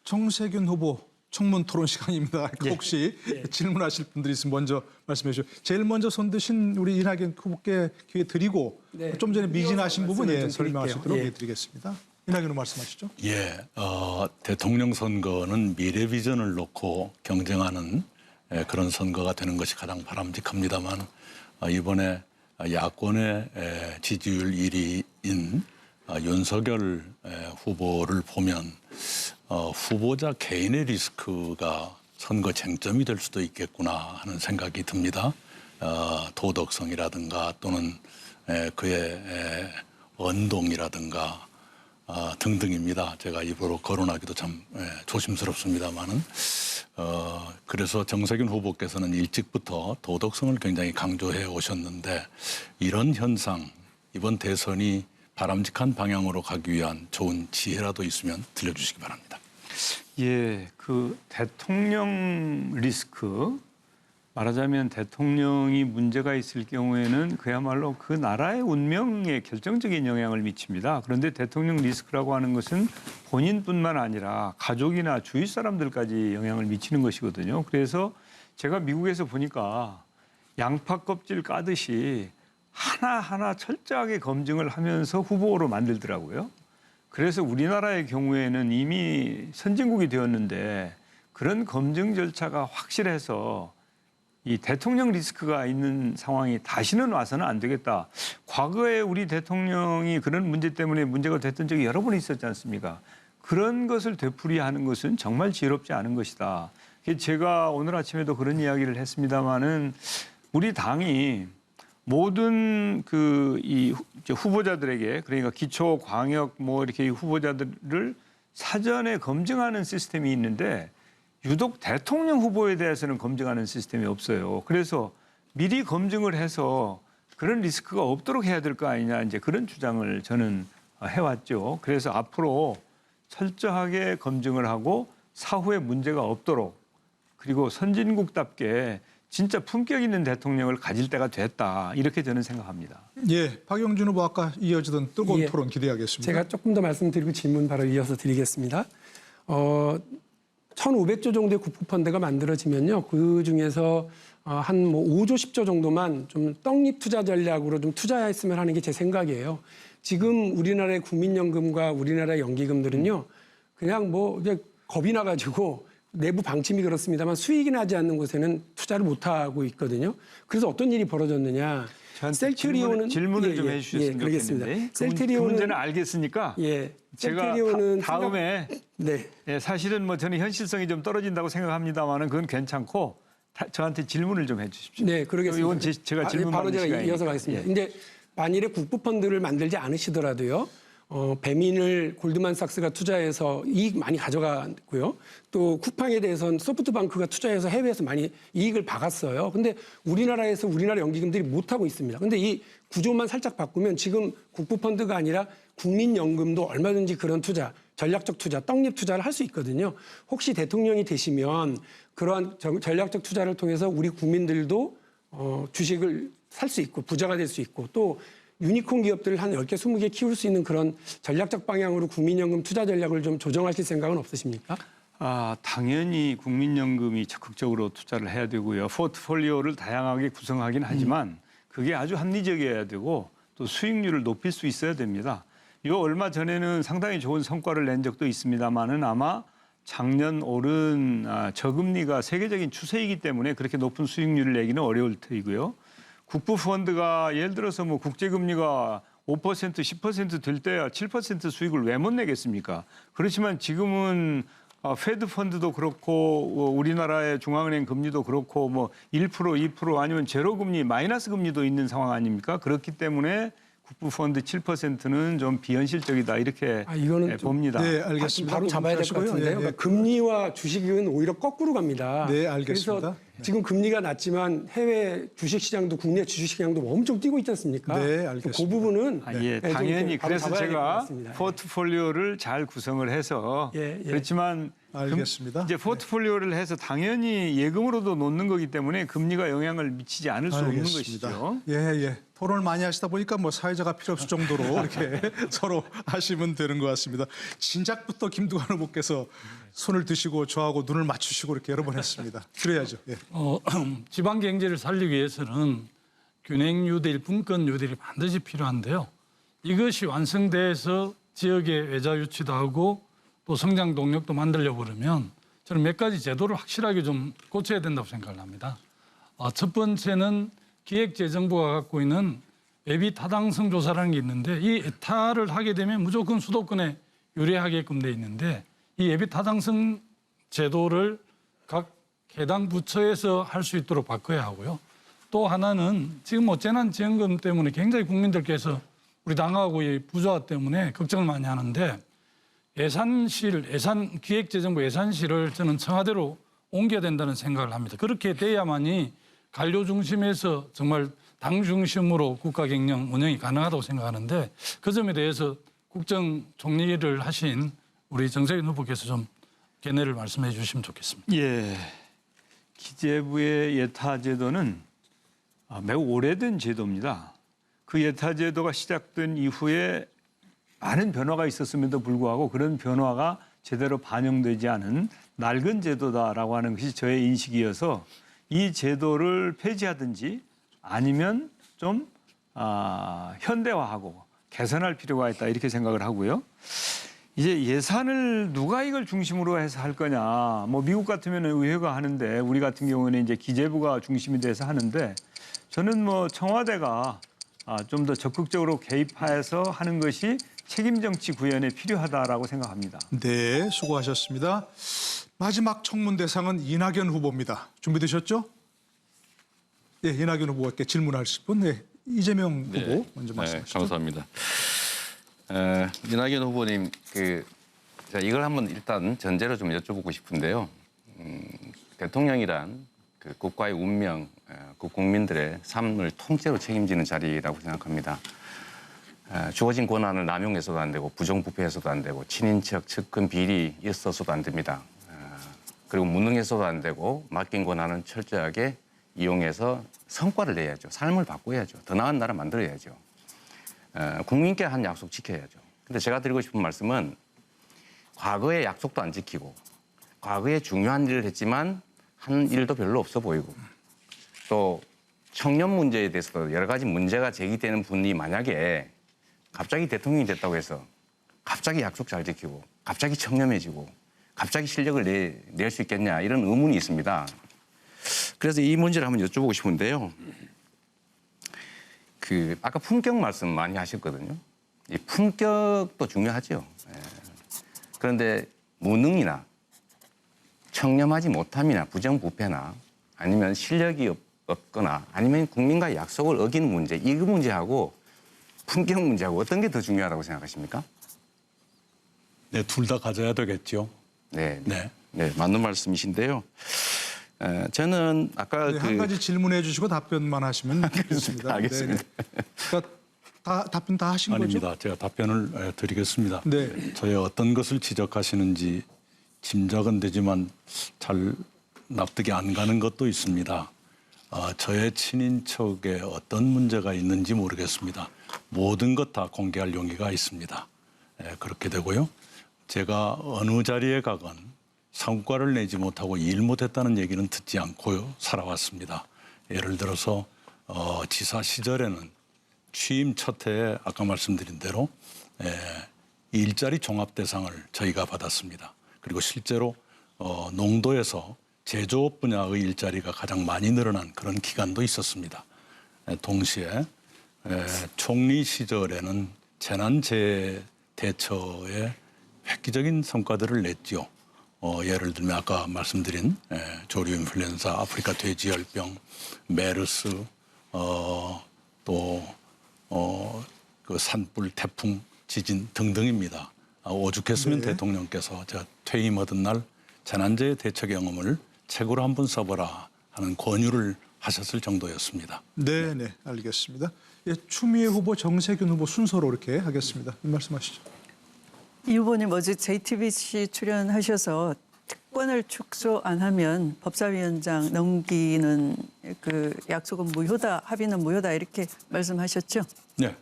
정세균 후보 청문 토론 시간입니다. 혹시 질문하실 분들이 있으면 먼저 말씀해 주시죠. 제일 먼저 손 드신 우리 이낙연 후보께 기회 드리고 네. 좀 전에 미진하신 부분 말씀을 좀 설명하시도록 드릴게요. 기회 드리겠습니다. 이낙연 후보 말씀하시죠. 예, 대통령 선거는 미래 비전을 놓고 경쟁하는 그런 선거가 되는 것이 가장 바람직합니다만 이번에 야권의 지지율 1위인 윤석열 후보를 보면 후보자 개인의 리스크가 선거 쟁점이 될 수도 있겠구나 하는 생각이 듭니다. 도덕성이라든가 또는 그의 언동이라든가 등등입니다. 제가 입으로 거론하기도 참 조심스럽습니다만은 그래서 정세균 후보께서는 일찍부터 도덕성을 굉장히 강조해 오셨는데 이런 현상 이번 대선이 바람직한 방향으로 가기 위한 좋은 지혜라도 있으면 들려주시기 바랍니다. 예, 그 대통령 리스크 말하자면 대통령이 문제가 있을 경우에는 그야말로 그 나라의 운명에 결정적인 영향을 미칩니다. 그런데 대통령 리스크라고 하는 것은 본인뿐만 아니라 가족이나 주위 사람들까지 영향을 미치는 것이거든요. 그래서 제가 미국에서 보니까 양파 껍질 까듯이 하나하나 철저하게 검증을 하면서 후보로 만들더라고요. 그래서 우리나라의 경우에는 이미 선진국이 되었는데 그런 검증 절차가 확실해서 이 대통령 리스크가 있는 상황이 다시는 와서는 안 되겠다. 과거에 우리 대통령이 그런 문제 때문에 문제가 됐던 적이 여러 번 있었지 않습니까? 그런 것을 되풀이하는 것은 정말 지혜롭지 않은 것이다. 제가 오늘 아침에도 그런 이야기를 했습니다마는 우리 당이 모든 이 후보자들에게 그러니까 기초 광역 뭐 이렇게 후보자들을 사전에 검증하는 시스템이 있는데 유독 대통령 후보에 대해서는 검증하는 시스템이 없어요. 그래서 미리 검증을 해서 그런 리스크가 없도록 해야 될 거 아니냐 이제 그런 주장을 저는 해왔죠. 그래서 앞으로 철저하게 검증을 하고 사후에 문제가 없도록 그리고 선진국답게 진짜 품격 있는 대통령을 가질 때가 됐다. 이렇게 저는 생각합니다. 예, 박영준 후보 아까 이어지던 뜨거운 예. 토론 기대하겠습니다. 제가 조금 더 말씀드리고 질문 바로 이어서 드리겠습니다. 1,500조 정도의 국부펀드가 만들어지면요. 그 중에서 한 뭐 5조, 10조 정도만 좀 떡잎 투자 전략으로 좀 투자했으면 하는 게 제 생각이에요. 지금 우리나라의 국민연금과 우리나라의 연기금들은요. 그냥 뭐 이제 겁이 나가지고 내부 방침이 그렇습니다만 수익이 나지 않는 곳에는 투자를 못하고 있거든요. 그래서 어떤 일이 벌어졌느냐. 셀트리온은 질문을 좀 해주셨으면 그러겠습니다. 좋겠는데 그 셀트리온은 문제는 알겠으니까 제가 셀트리온은 다음에 네. 사실은 뭐 저는 현실성이 좀 떨어진다고 생각합니다만은 그건 괜찮고 저한테 질문을 좀 해주십시오. 네, 그러겠습니다. 이건 제가 질문 바로 받는 제가 시간이니까. 이어서 가겠습니다. 예. 근데 만일에 국부펀드를 만들지 않으시더라도요. 배민을 골드만삭스가 투자해서 이익 많이 가져갔고요. 또 쿠팡에 대해서는 소프트뱅크가 투자해서 해외에서 많이 이익을 박았어요. 근데 우리나라에서 우리나라 연기금들이 못하고 있습니다. 근데 이 구조만 살짝 바꾸면 지금 국부펀드가 아니라 국민연금도 얼마든지 그런 투자, 전략적 투자, 떡잎 투자를 할 수 있거든요. 혹시 대통령이 되시면 그러한 전략적 투자를 통해서 우리 국민들도 주식을 살 수 있고 부자가 될 수 있고 또 유니콘 기업들을 한 10개, 20개 키울 수 있는 그런 전략적 방향으로 국민연금 투자 전략을 좀 조정하실 생각은 없으십니까? 당연히 국민연금이 적극적으로 투자를 해야 되고요. 포트폴리오를 다양하게 구성하긴 하지만 그게 아주 합리적이어야 되고 또 수익률을 높일 수 있어야 됩니다. 요 얼마 전에는 상당히 좋은 성과를 낸 적도 있습니다만은 아마 작년 올은 저금리가 세계적인 추세이기 때문에 그렇게 높은 수익률을 내기는 어려울 테이고요. 국부펀드가 예를 들어서 뭐 국제금리가 5%, 10% 될 때야 7% 수익을 왜 못 내겠습니까? 그렇지만 지금은 페드 펀드도 그렇고 우리나라의 중앙은행 금리도 그렇고 뭐 1%, 2% 아니면 제로 금리, 마이너스 금리도 있는 상황 아닙니까? 그렇기 때문에 국부펀드 7%는 좀 비현실적이다 이렇게 이거는 봅니다. 네, 알겠습니다. 바로 잡아야 될 것 하시고요. 같은데요. 예, 예. 그러니까 금리와 주식은 오히려 거꾸로 갑니다. 네, 알겠습니다. 그래서 지금 금리가 낮지만 해외 주식시장도 국내 주식시장도 엄청 뛰고 있지 않습니까? 네, 알겠습니다. 그 부분은 예, 좀 당연히 바로 그래서 잡아야 될것 제가 같습니다. 포트폴리오를 잘 구성을 해서 예. 그렇지만 알겠습니다. 이제 포트폴리오를 해서 당연히 예금으로도 놓는 거기 때문에 금리가 영향을 미치지 않을 수 없는 것이죠. 예, 예. 토론을 많이 하시다 보니까 뭐 사회자가 필요 없을 정도로 이렇게 서로 하시면 되는 것 같습니다. 진작부터 김두관 후보께서 손을 드시고 저하고 눈을 맞추시고 이렇게 여러 번 했습니다. 그래야죠. 예. 지방 경제를 살리기 위해서는 균형 뉴딜, 분권 뉴딜이 반드시 필요한데요. 이것이 완성돼서 지역의 외자 유치도 하고 또 성장 동력도 만들려고 그러면 저는 몇 가지 제도를 확실하게 좀 고쳐야 된다고 생각을 합니다. 첫 번째는 기획재정부가 갖고 있는 예비 타당성 조사라는 게 있는데 이 에타를 하게 되면 무조건 수도권에 유리하게끔 돼 있는데 이 예비 타당성 제도를 각 해당 부처에서 할 수 있도록 바꿔야 하고요. 또 하나는 지금 뭐 재난지원금 때문에 굉장히 국민들께서 우리 당하고 이 부조화 때문에 걱정을 많이 하는데 기획재정부 예산실을 저는 청와대로 옮겨야 된다는 생각을 합니다. 그렇게 돼야만이 관료 중심에서 정말 당 중심으로 국가 경영 운영이 가능하다고 생각하는데 그 점에 대해서 국정 총리를 하신 우리 정세균 후보께서 좀 견해를 말씀해 주시면 좋겠습니다. 예, 기재부의 예타 제도는 매우 오래된 제도입니다. 그 예타 제도가 시작된 이후에 많은 변화가 있었음에도 불구하고 그런 변화가 제대로 반영되지 않은 낡은 제도다라고 하는 것이 저의 인식이어서 이 제도를 폐지하든지 아니면 좀 현대화하고 개선할 필요가 있다 이렇게 생각을 하고요. 이제 예산을 누가 이걸 중심으로 해서 할 거냐. 뭐 미국 같으면 의회가 하는데 우리 같은 경우는 이제 기재부가 중심이 돼서 하는데 저는 뭐 청와대가 좀 더 적극적으로 개입해서 하는 것이 책임 정치 구현에 필요하다라고 생각합니다. 네, 수고하셨습니다. 마지막 청문 대상은 이낙연 후보입니다. 준비되셨죠? 네, 이낙연 후보께 질문하실 분, 네, 이재명 후보 먼저 말씀하시죠. 감사합니다. 이낙연 후보님, 자, 이걸 한번 일단 전제로 좀 여쭤보고 싶은데요. 대통령이란 그 국가의 운명, 그 국민들의 삶을 통째로 책임지는 자리라고 생각합니다. 주어진 권한을 남용해서도 안 되고 부정부패해서도 안 되고 친인척, 측근, 비리 있어서도 안 됩니다. 그리고 무능해서도 안 되고 맡긴 권한은 철저하게 이용해서 성과를 내야죠. 삶을 바꿔야죠. 더 나은 나라 만들어야죠. 국민께 한 약속 지켜야죠. 근데 제가 드리고 싶은 말씀은 과거의 약속도 안 지키고 과거에 중요한 일을 했지만 한 일도 별로 없어 보이고 또 청년 문제에 대해서도 여러 가지 문제가 제기되는 분이 만약에 갑자기 대통령이 됐다고 해서 갑자기 약속 잘 지키고 갑자기 청렴해지고 갑자기 실력을 낼 수 있겠냐 이런 의문이 있습니다. 그래서 이 문제를 한번 여쭤보고 싶은데요. 아까 품격 말씀 많이 하셨거든요. 이 품격도 중요하죠. 그런데 무능이나 청렴하지 못함이나 부정부패나 아니면 실력이 없거나 아니면 국민과의 약속을 어기는 문제, 이 문제하고 품격 문제하고 어떤 게 더 중요하다고 생각하십니까? 네, 둘 다 가져야 되겠죠. 네, 네. 네, 맞는 말씀이신데요. 저는 아까 네, 한 가지 질문해 주시고 답변만 하시면 되겠습니다. 알겠습니다. 그러니까 답변 다 하신 아닙니다. 거죠? 제가 답변을 드리겠습니다. 네. 저의 어떤 것을 지적하시는지 짐작은 되지만 잘 납득이 안 가는 것도 있습니다. 저의 친인척에 어떤 문제가 있는지 모르겠습니다. 모든 것 다 공개할 용의가 있습니다. 그렇게 되고요. 제가 어느 자리에 가건 성과를 내지 못하고 일 못했다는 얘기는 듣지 않고 살아왔습니다. 예를 들어서 지사 시절에는 취임 첫 해에 아까 말씀드린 대로 일자리 종합대상을 저희가 받았습니다. 그리고 실제로 농도에서 제조업 분야의 일자리가 가장 많이 늘어난 그런 기간도 있었습니다. 동시에 총리 시절에는 재난재해 대처에 획기적인 성과들을 냈죠. 예를 들면 아까 말씀드린 조류 인플루엔자, 아프리카 돼지열병, 메르스, 또 그 산불, 태풍, 지진 등등입니다. 오죽했으면 네. 대통령께서 제가 퇴임하던 날 재난재해 대처 경험을 책으로 한번 써보라 하는 권유를 하셨을 정도였습니다. 네, 네, 알겠습니다. 예, 추미애 후보, 정세균 후보 순서로 이렇게 하겠습니다. 말씀하시죠. 이 후보님 어제 JTBC 출연하셔서 특권을 축소 안 하면 법사위원장 넘기는 그 약속은 무효다, 합의는 무효다 이렇게 말씀하셨죠? 네.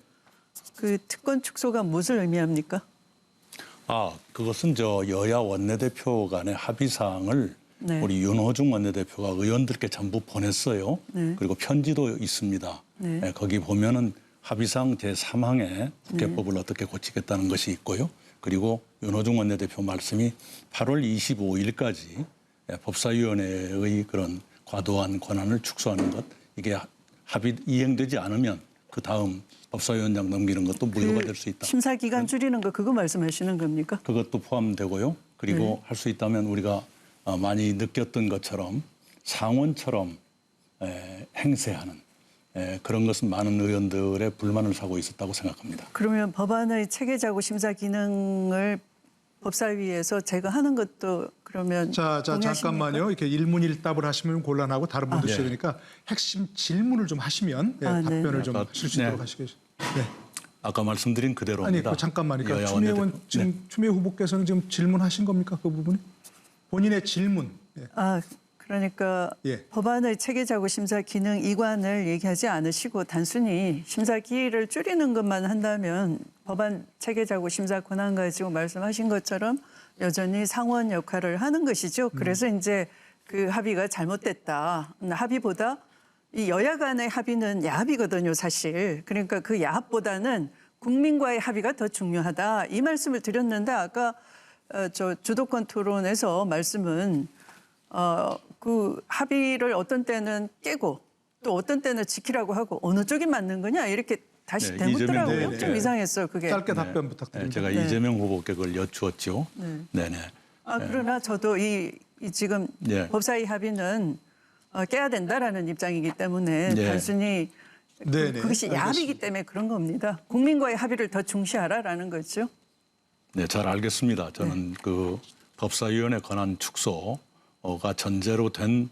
그 특권 축소가 무엇을 의미합니까? 그것은 여야 원내대표 간의 합의사항을 네. 우리 윤호중 원내대표가 의원들께 전부 보냈어요. 네. 그리고 편지도 있습니다. 네. 거기 보면은 합의사항 제3항에 국회법을 어떻게 고치겠다는 것이 있고요. 그리고 윤호중 원내대표 말씀이 8월 25일까지 법사위원회의 그런 과도한 권한을 축소하는 것, 이게 합의 이행되지 않으면 그 다음 법사위원장 넘기는 것도 무효가 될 수 있다. 심사 기간 줄이는 거 그거 말씀하시는 겁니까? 그것도 포함되고요. 그리고 할 수 있다면 우리가 많이 느꼈던 것처럼 상원처럼 행세하는 그런 것은 많은 의원들의 불만을 사고 있었다고 생각합니다. 그러면 법안의 체계자구 심사 기능을 법사위에서 제거하는 것도 그러면 자, 동의하십니까? 잠깐만요. 이렇게 일문일답을 하시면 곤란하고 다른 분도 있어야 되니까 핵심 질문을 좀 하시면 답변을 네. 좀 하실 수 있도록 하시겠습니다. 네. 아까 말씀드린 아니, 그대로입니다. 잠깐만요. 여야 추미애, 원내대표. 추미애 후보께서는 지금 질문하신 겁니까? 그 부분이? 본인의 질문. 예. 그러니까 예. 법안의 체계자구 심사 기능 이관을 얘기하지 않으시고 단순히 심사 기일을 줄이는 것만 한다면 법안 체계자구 심사 권한 가지고 말씀하신 것처럼 여전히 상원 역할을 하는 것이죠. 그래서 이제 그 합의가 잘못됐다. 합의보다 이 여야 간의 합의는 야합이거든요, 사실. 그러니까 그 야합보다는 국민과의 합의가 더 중요하다 이 말씀을 드렸는데 아까 저 주도권 토론에서 말씀은 그 합의를 어떤 때는 깨고 또 어떤 때는 지키라고 하고 어느 쪽이 맞는 거냐 이렇게 다시 네, 되묻더라고요. 이재명 좀 이상했어요 그게. 짧게 답변 부탁드립니다. 제가 네. 이재명 후보께 그걸 여쭈었죠. 네네. 그러나 저도 이 지금 네. 법사위 합의는 깨야 된다라는 입장이기 때문에 네. 단순히 네, 네. 그것이 야합이기 알겠습니다. 때문에 그런 겁니다. 국민과의 합의를 더 중시하라라는 거죠. 네, 잘 알겠습니다. 저는 그 법사위원회 권한 축소가 전제로 된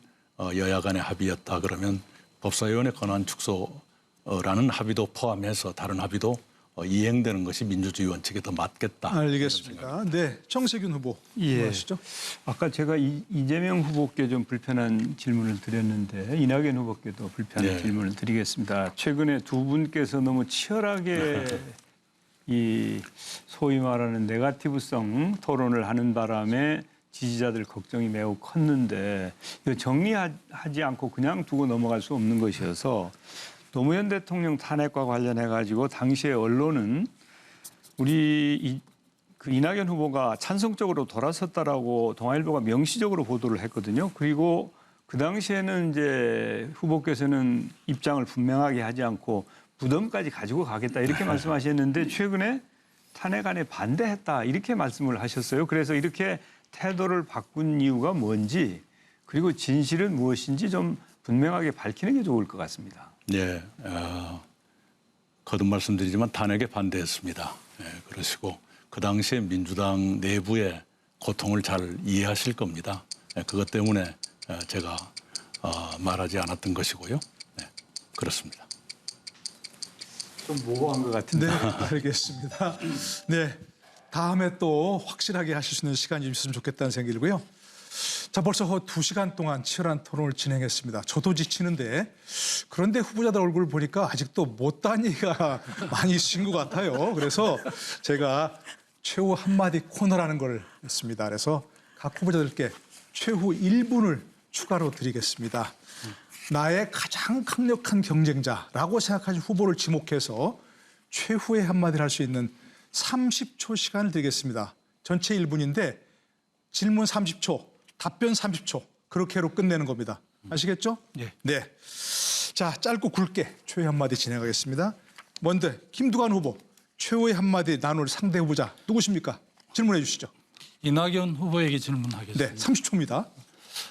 여야 간의 합의였다 그러면 법사위원회 권한 축소라는 합의도 포함해서 다른 합의도 이행되는 것이 민주주의 원칙에 더 맞겠다. 알겠습니다. 네, 정세균 후보 예. 하시죠. 아까 제가 이재명 후보께 좀 불편한 질문을 드렸는데 이낙연 후보께도 불편한 네. 질문을 드리겠습니다. 최근에 두 분께서 너무 치열하게 이 소위 말하는 네거티브성 토론을 하는 바람에 지지자들 걱정이 매우 컸는데 이거 정리하지 않고 그냥 두고 넘어갈 수 없는 것이어서 노무현 대통령 탄핵과 관련해 가지고 당시에 언론은 우리 그 이낙연 후보가 찬성적으로 돌아섰다라고 동아일보가 명시적으로 보도를 했거든요. 그리고 그 당시에는 이제 후보께서는 입장을 분명하게 하지 않고 부담까지 가지고 가겠다 이렇게 말씀하셨는데 최근에 탄핵안에 반대했다 이렇게 말씀을 하셨어요. 그래서 이렇게 태도를 바꾼 이유가 뭔지 그리고 진실은 무엇인지 좀 분명하게 밝히는 게 좋을 것 같습니다. 네, 거듭 말씀드리지만 탄핵에 반대했습니다. 그러시고 그 당시에 민주당 내부의 고통을 잘 이해하실 겁니다. 그것 때문에 제가 말하지 않았던 것이고요. 네, 그렇습니다. 좀 모호한 것 같은데. 네, 알겠습니다. 네, 다음에 또 확실하게 하실 수 있는 시간이 좀 있으면 좋겠다는 생각이 들고요. 자, 벌써 2시간 동안 치열한 토론을 진행했습니다. 저도 지치는데 그런데 후보자들 얼굴을 보니까 아직도 못다한 얘기가 많이 있으신 것 같아요. 그래서 제가 최후 한마디 코너라는 걸 했습니다. 그래서 각 후보자들께 최후 1분을 추가로 드리겠습니다. 나의 가장 강력한 경쟁자라고 생각하신 후보를 지목해서 최후의 한마디를 할 수 있는 30초 시간을 드리겠습니다. 전체 1분인데 질문 30초, 답변 30초 그렇게로 끝내는 겁니다. 아시겠죠? 예. 네. 자, 짧고 굵게 최후의 한마디 진행하겠습니다. 먼저 김두관 후보 최후의 한마디 나눌 상대 후보자 누구십니까? 질문해 주시죠. 이낙연 후보에게 질문하겠습니다. 네, 30초입니다.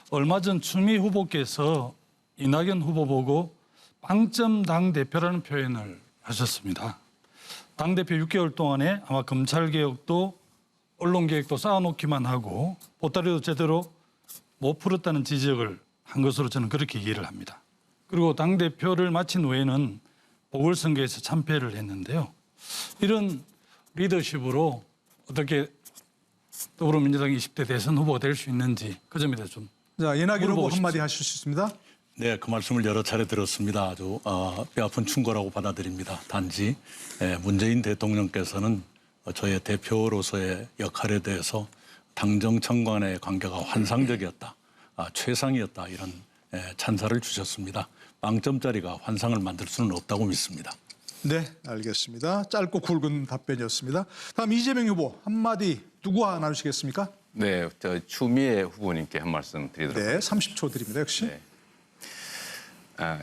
얼마 전 추미애 후보께서 이낙연 후보 보고 빵점 당대표라는 표현을 하셨습니다. 당대표 6개월 동안에 아마 검찰개혁도 언론개혁도 쌓아놓기만 하고 보따리도 제대로 못 풀었다는 지적을 한 것으로 저는 그렇게 이해를 합니다. 그리고 당대표를 마친 후에는 보궐선거에서 참패를 했는데요. 이런 리더십으로 어떻게 더불어민주당 20대 대선 후보가 될 수 있는지 그 점에 대해서 좀 자, 이낙연 후보 물어보고 한마디 하실 수 있습니다. 네, 그 말씀을 여러 차례 들었습니다. 아주 뼈아픈 충고라고 받아들입니다. 단지 문재인 대통령께서는 저의 대표로서의 역할에 대해서 당정 청관의 관계가 환상적이었다, 최상이었다 이런 찬사를 주셨습니다. 빵점짜리가 환상을 만들 수는 없다고 믿습니다. 네, 알겠습니다. 짧고 굵은 답변이었습니다. 다음 이재명 후보 한마디 누구와 나누시겠습니까? 네, 저 추미애 후보님께 한 말씀 드리도록 네, 30초 드립니다. 역시. 네.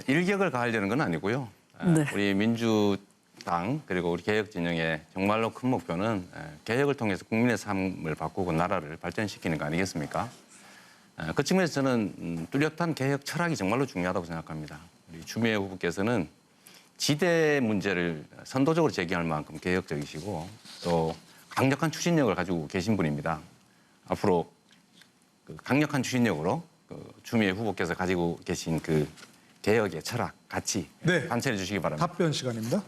일격을 가하려는 건 아니고요. 네. 우리 민주당 그리고 우리 개혁 진영의 정말로 큰 목표는 개혁을 통해서 국민의 삶을 바꾸고 나라를 발전시키는 거 아니겠습니까? 그 측면에서 저는 뚜렷한 개혁 철학이 정말로 중요하다고 생각합니다. 우리 추미애 후보께서는 지대 문제를 선도적으로 제기할 만큼 개혁적이시고 또 강력한 추진력을 가지고 계신 분입니다. 앞으로 그 강력한 추진력으로 그 추미애 후보께서 가지고 계신 그 개혁의 철학, 가치 네. 관철해 주시기 바랍니다. 답변 시간입니다.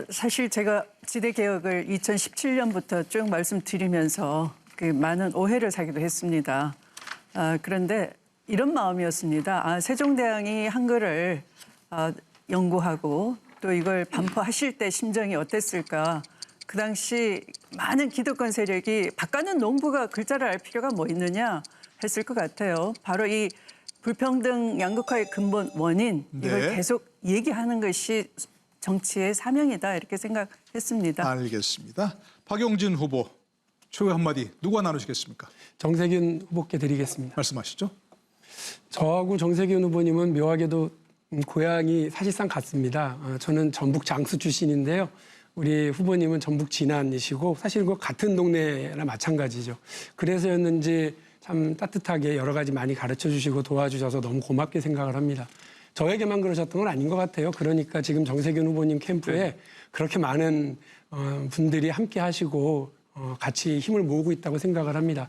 사실 제가 지대 개혁을 2017년부터 쭉 말씀드리면서 그 많은 오해를 사기도 했습니다. 그런데 이런 마음이었습니다. 세종대왕이 한글을 연구하고 또 이걸 반포하실 때 심정이 어땠을까? 그 당시 많은 기득권 세력이 바깥은 농부가 글자를 알 필요가 뭐 있느냐 했을 것 같아요. 바로 이 불평등 양극화의 근본 원인 이걸 네. 계속 얘기하는 것이 정치의 사명이다 이렇게 생각했습니다. 알겠습니다. 박용진 후보 최후 한마디 누가 나누시겠습니까? 정세균 후보께 드리겠습니다. 말씀하시죠. 저하고 정세균 후보님은 묘하게도 고향이 사실상 같습니다. 저는 전북 장수 출신인데요. 우리 후보님은 전북 진안이시고 사실 그 같은 동네나 마찬가지죠. 그래서였는지 참 따뜻하게 여러 가지 많이 가르쳐 주시고 도와주셔서 너무 고맙게 생각을 합니다. 저에게만 그러셨던 건 아닌 것 같아요. 그러니까 지금 정세균 후보님 캠프에 그렇게 많은 분들이 함께 하시고 같이 힘을 모으고 있다고 생각을 합니다.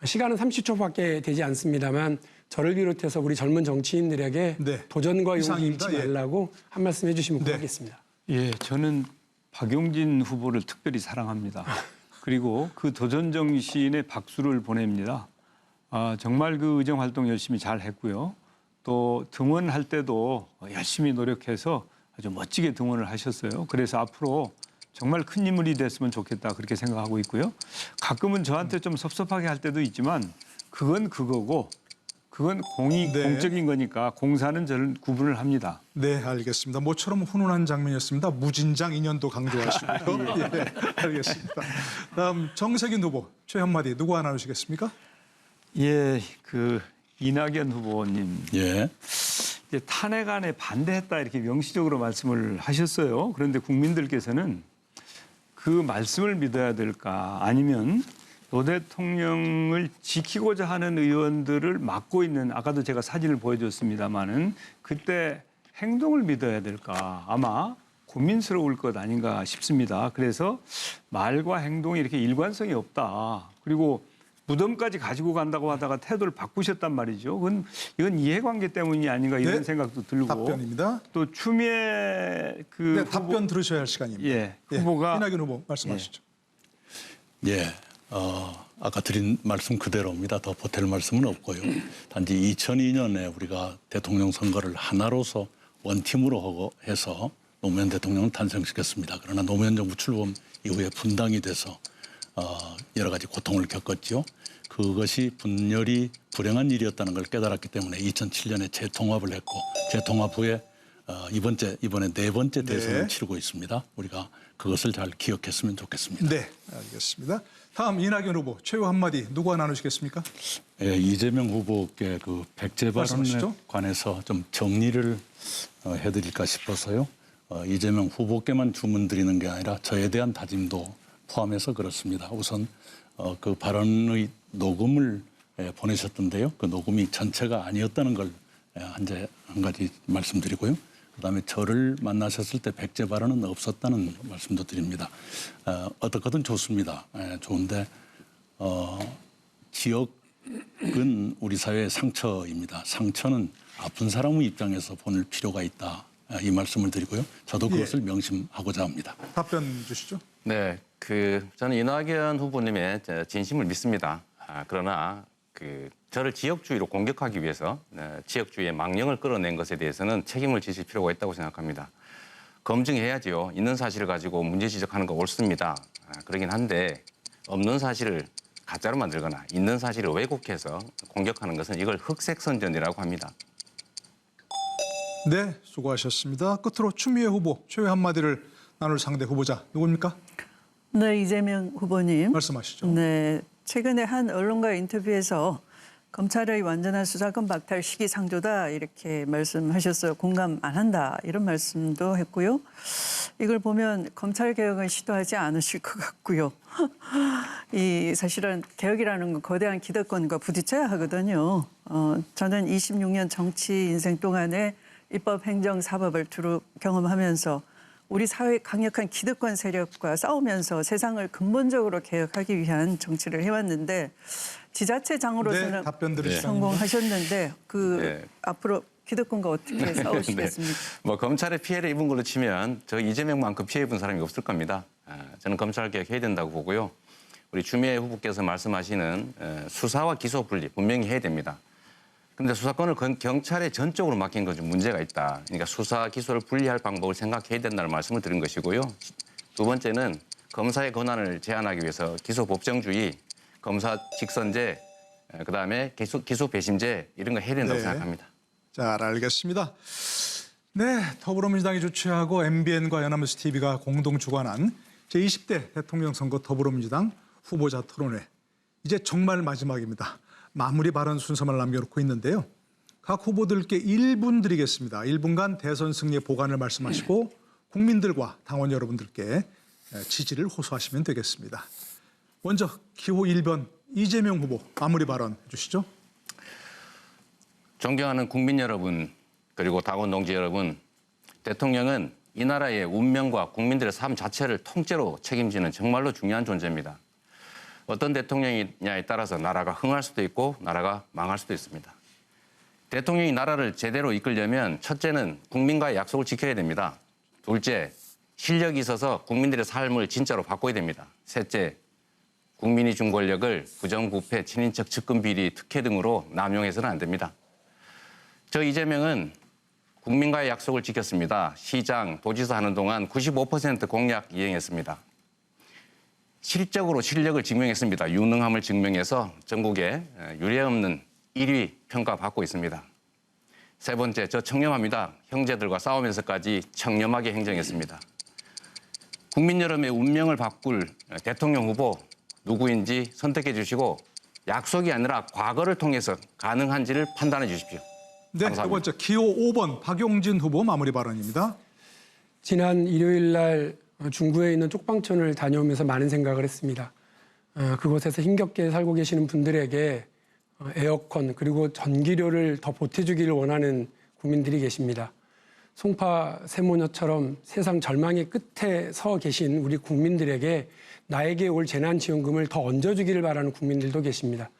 시간은 30초밖에 되지 않습니다만 저를 비롯해서 우리 젊은 정치인들에게 네. 도전과 용기 이상입니다. 잃지 말라고 한 말씀 해주시면 네. 고맙겠습니다. 예, 저는 박용진 후보를 특별히 사랑합니다. 그리고 그 도전 정신에 박수를 보냅니다. 정말 그 의정 활동 열심히 잘 했고요. 또 등원할 때도 열심히 노력해서 아주 멋지게 등원을 하셨어요. 그래서 앞으로 정말 큰 인물이 됐으면 좋겠다 그렇게 생각하고 있고요. 가끔은 저한테 좀 섭섭하게 할 때도 있지만 그건 그거고 그건 네. 공적인 거니까 공사는 저를 구분을 합니다. 네, 알겠습니다. 모처럼 훈훈한 장면이었습니다. 무진장 인연도 강조하시고요. 예, 알겠습니다. 다음 정세균 후보 최 한마디 누가 나누시겠습니까? 예, 그 이낙연 후보님 예. 이제 탄핵안에 반대했다 이렇게 명시적으로 말씀을 하셨어요. 그런데 국민들께서는 그 말씀을 믿어야 될까 아니면 노 대통령을 지키고자 하는 의원들을 막고 있는 아까도 제가 사진을 보여줬습니다마는 그때 행동을 믿어야 될까 아마 고민스러울 것 아닌가 싶습니다. 그래서 말과 행동이 이렇게 일관성이 없다. 그리고 무덤까지 가지고 간다고 하다가 태도를 바꾸셨단 말이죠. 이건 이해관계 때문이 아닌가 이런 네, 생각도 들고 답변입니다. 또 추미애 그 네, 후보, 답변 들으셔야 할 시간입니다. 예, 후보가 이낙연 후보 말씀하시죠. 예. 아까 드린 말씀 그대로입니다. 더 보탤 말씀은 없고요. 단지 2002년에 우리가 대통령 선거를 하나로서 원팀으로 해서 노무현 대통령을 탄생시켰습니다. 그러나 노무현 정부 출범 이후에 분당이 돼서 여러 가지 고통을 겪었죠. 그것이 분열이 불행한 일이었다는 걸 깨달았기 때문에 2007년에 재통합을 했고 재통합 후에 이번에 네 번째 대선을 네. 치르고 있습니다. 우리가 그것을 잘 기억했으면 좋겠습니다. 네, 알겠습니다. 다음 이낙연 후보 최후 한마디 누가 나누시겠습니까? 예, 이재명 후보께 그 백제 발언에 말씀하시죠. 관해서 좀 정리를 해드릴까 싶어서요. 이재명 후보께만 주문드리는 게 아니라 저에 대한 다짐도 포함해서 그렇습니다. 우선 그 발언의 녹음을 보내셨던데요. 그 녹음이 전체가 아니었다는 걸 한 가지 말씀드리고요. 그다음에 저를 만나셨을 때 백제 발언은 없었다는 말씀도 드립니다. 어떻거든 좋습니다. 좋은데 지역은 우리 사회의 상처입니다. 상처는 아픈 사람의 입장에서 보낼 필요가 있다. 이 말씀을 드리고요. 저도 그것을 명심하고자 합니다. 답변 주시죠. 네, 저는 이낙연 후보님의 진심을 믿습니다. 그러나 저를 지역주의로 공격하기 위해서 지역주의의 망령을 끌어낸 것에 대해서는 책임을 지실 필요가 있다고 생각합니다. 검증해야지요. 있는 사실을 가지고 문제 지적하는 거 옳습니다. 그러긴 한데 없는 사실을 가짜로 만들거나 있는 사실을 왜곡해서 공격하는 것은 이걸 흑색선전이라고 합니다. 네, 수고하셨습니다. 끝으로 추미애 후보 최후 한마디를 나눌 상대 후보자 누굽니까? 네, 이재명 후보님. 말씀하시죠. 네, 최근에 한 언론과 인터뷰에서 검찰의 완전한 수사권 박탈 시기상조다 이렇게 말씀하셨어요. 공감 안 한다 이런 말씀도 했고요. 이걸 보면 검찰 개혁은 시도하지 않으실 것 같고요. 이 사실은 개혁이라는 건 거대한 기득권과 부딪혀야 하거든요. 저는 26년 정치 인생 동안에 입법, 행정, 사법을 두루 경험하면서 우리 사회의 강력한 기득권 세력과 싸우면서 세상을 근본적으로 개혁하기 위한 정치를 해왔는데 지자체장으로서는 네, 답변 드릴 시간입니다. 성공하셨는데 앞으로 기득권과 어떻게 싸우시겠습니까? 뭐 검찰의 피해를 입은 걸로 치면 저 이재명만큼 피해 입은 사람이 없을 겁니다. 저는 검찰 개혁해야 된다고 보고요. 우리 추미애 후보께서 말씀하시는 수사와 기소 분리 분명히 해야 됩니다. 그런데 수사권을 경찰에 전적으로 맡긴 건 좀 문제가 있다. 그러니까 수사, 기소를 분리할 방법을 생각해야 된다는 말씀을 드린 것이고요. 두 번째는 검사의 권한을 제한하기 위해서 기소 법정주의, 검사 직선제, 그다음에 기소 배심제 이런 거 해야 된다고 네. 생각합니다. 잘 알겠습니다. 네, 더불어민주당이 주최하고 MBN과 연합뉴스 TV가 공동 주관한 제20대 대통령 선거 더불어민주당 후보자 토론회. 이제 정말 마지막입니다. 마무리 발언 순서만 남겨놓고 있는데요. 각 후보들께 1분 드리겠습니다. 1분간 대선 승리의 보관을 말씀하시고 국민들과 당원 여러분들께 지지를 호소하시면 되겠습니다. 먼저 기호 1번 이재명 후보 마무리 발언 해주시죠. 존경하는 국민 여러분, 그리고 당원 동지 여러분, 대통령은 이 나라의 운명과 국민들의 삶 자체를 통째로 책임지는 정말로 중요한 존재입니다. 어떤 대통령이냐에 따라서 나라가 흥할 수도 있고 나라가 망할 수도 있습니다. 대통령이 나라를 제대로 이끌려면 첫째는 국민과의 약속을 지켜야 됩니다. 둘째, 실력이 있어서 국민들의 삶을 진짜로 바꿔야 됩니다. 셋째, 국민이 준 권력을 부정부패, 친인척 측근 비리, 특혜 등으로 남용해서는 안 됩니다. 저 이재명은 국민과의 약속을 지켰습니다. 시장, 도지사 하는 동안 95% 공약 이행했습니다. 실적으로 실력을 증명했습니다. 유능함을 증명해서 전국에 유례없는 1위 평가받고 있습니다. 세 번째, 저 청렴합니다. 형제들과 싸우면서까지 청렴하게 행정했습니다. 국민 여러분의 운명을 바꿀 대통령 후보 누구인지 선택해 주시고 약속이 아니라 과거를 통해서 가능한지를 판단해 주십시오. 네, 감사합니다. 두 번째 기호 5번 박용진 후보 마무리 발언입니다. 지난 일요일 날 중구에 있는 쪽방촌을 다녀오면서 많은 생각을 했습니다. 그곳에서 힘겹게 살고 계시는 분들에게 에어컨 그리고 전기료를 더 보태주기를 원하는 국민들이 계십니다. 송파 세모녀처럼 세상 절망의 끝에 서 계신 우리 국민들에게 나에게 올 재난지원금을 더 얹어주기를 바라는 국민들도 계십니다.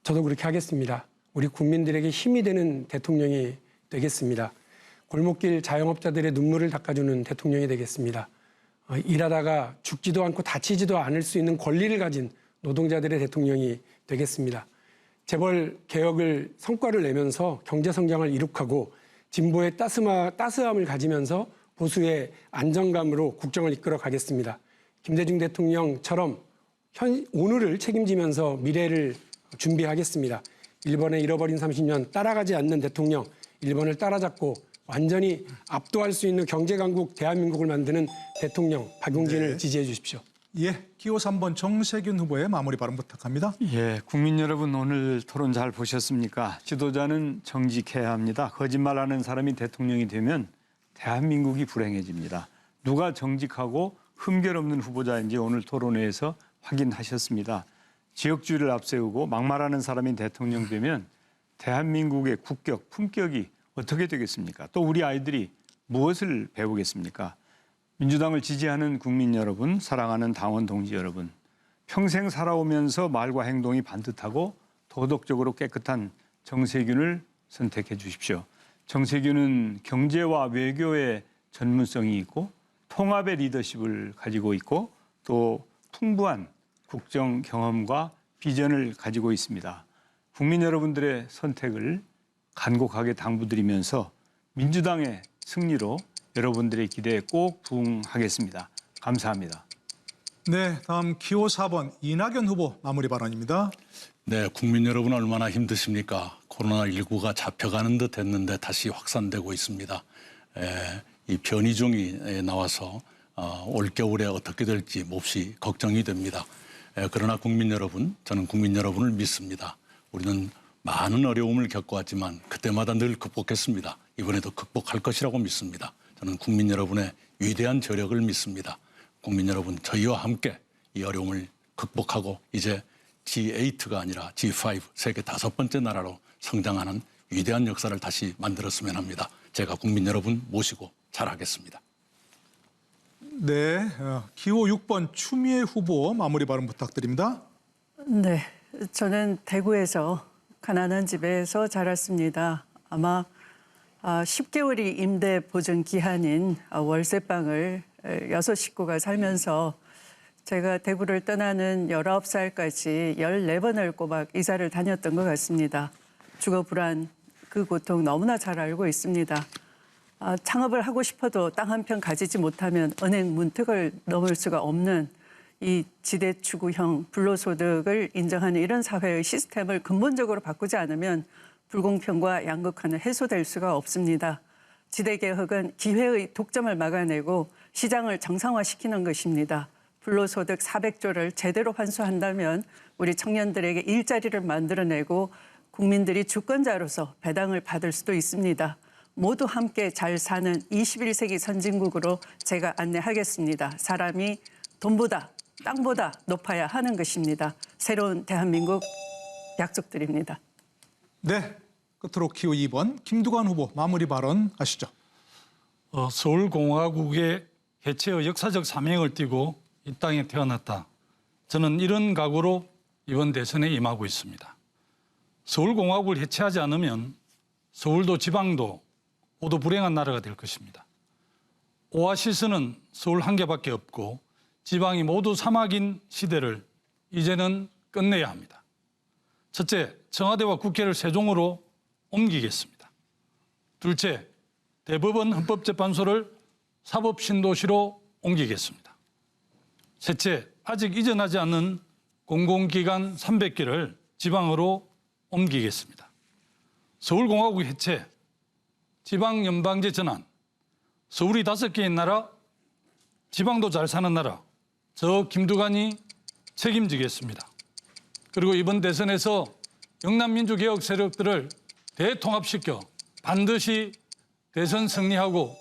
저도 그렇게 하겠습니다. 우리 국민들에게 힘이 되는 대통령이 되겠습니다. 골목길 자영업자들의 눈물을 닦아주는 대통령이 되겠습니다. 일하다가 죽지도 않고 다치지도 않을 수 있는 권리를 가진 노동자들의 대통령이 되겠습니다. 재벌 개혁을 성과를 내면서 경제 성장을 이룩하고 진보의 따스함을 가지면서 보수의 안정감으로 국정을 이끌어 가겠습니다. 김대중 대통령처럼 오늘을 책임지면서 미래를 준비하겠습니다. 일본의 잃어버린 30년 따라가지 않는 대통령, 일본을 따라잡고 완전히 압도할 수 있는 경제강국 대한민국을 만드는 대통령 박용진을 지지해 주십시오. 예, 기호 3번 정세균 후보의 마무리 발언 부탁합니다. 예, 국민 여러분 오늘 토론 잘 보셨습니까? 지도자는 정직해야 합니다. 거짓말하는 사람이 대통령이 되면 대한민국이 불행해집니다. 누가 정직하고 흠결 없는 후보자인지 오늘 토론회에서 확인하셨습니다. 지역주의를 앞세우고 막말하는 사람이 대통령 되면 대한민국의 국격, 품격이 어떻게 되겠습니까? 또 우리 아이들이 무엇을 배우겠습니까? 민주당을 지지하는 국민 여러분, 사랑하는 당원 동지 여러분, 평생 살아오면서 말과 행동이 반듯하고 도덕적으로 깨끗한 정세균을 선택해 주십시오. 정세균은 경제와 외교의 전문성이 있고 통합의 리더십을 가지고 있고 또 풍부한 국정 경험과 비전을 가지고 있습니다. 국민 여러분들의 선택을 간곡하게 당부드리면서 민주당의 승리로 여러분들의 기대에 꼭 부응하겠습니다. 감사합니다. 네, 다음 기호 4번 이낙연 후보 마무리 발언입니다. 네, 국민 여러분 얼마나 힘드십니까? 코로나19가 잡혀가는 듯 했는데 다시 확산되고 있습니다. 이 변이종이 나와서 올겨울에 어떻게 될지 몹시 걱정이 됩니다. 그러나 국민 여러분, 저는 국민 여러분을 믿습니다. 우리는 많은 어려움을 겪어왔지만 그때마다 늘 극복했습니다. 이번에도 극복할 것이라고 믿습니다. 저는 국민 여러분의 위대한 저력을 믿습니다. 국민 여러분, 저희와 함께 이 어려움을 극복하고 이제 G8가 아니라 G5, 세계 5번째 나라로 성장하는 위대한 역사를 다시 만들었으면 합니다. 제가 국민 여러분 모시고 잘하겠습니다. 네, 기호 6번 추미애 후보 마무리 발언 부탁드립니다. 네, 저는 대구에서 가난한 집에서 자랐습니다. 아마 10개월이 임대 보증 기한인 월세방을 6 식구가 살면서 제가 대구를 떠나는 19살까지 14번을 꼬박 이사를 다녔던 것 같습니다. 주거 불안, 그 고통 너무나 잘 알고 있습니다. 창업을 하고 싶어도 땅 한 평 가지지 못하면 은행 문턱을 넘을 수가 없는 이 지대추구형 불로소득을 인정하는 이런 사회의 시스템을 근본적으로 바꾸지 않으면 불공평과 양극화는 해소될 수가 없습니다. 지대개혁은 기회의 독점을 막아내고 시장을 정상화시키는 것입니다. 불로소득 400조를 제대로 환수한다면 우리 청년들에게 일자리를 만들어내고 국민들이 주권자로서 배당을 받을 수도 있습니다. 모두 함께 잘 사는 21세기 선진국으로 제가 안내하겠습니다. 사람이 돈보다 땅보다 높아야 하는 것입니다. 새로운 대한민국 약속드립니다. 네, 끝으로 기호 2번 김두관 후보 마무리 발언 하시죠. 서울공화국의 해체의 역사적 사명을 띠고 이 땅에 태어났다. 저는 이런 각오로 이번 대선에 임하고 있습니다. 서울공화국을 해체하지 않으면 서울도 지방도 모두 불행한 나라가 될 것입니다. 오아시스는 서울 한 개밖에 없고 지방이 모두 사막인 시대를 이제는 끝내야 합니다. 첫째, 청와대와 국회를 세종으로 옮기겠습니다. 둘째, 대법원 헌법재판소를 사법신도시로 옮기겠습니다. 셋째, 아직 이전하지 않은 공공기관 300개를 지방으로 옮기겠습니다. 서울공화국 해체, 지방연방제 전환, 서울이 5개인 나라, 지방도 잘 사는 나라, 저 김두관이 책임지겠습니다. 그리고 이번 대선에서 영남민주개혁 세력들을 대통합시켜 반드시 대선 승리하고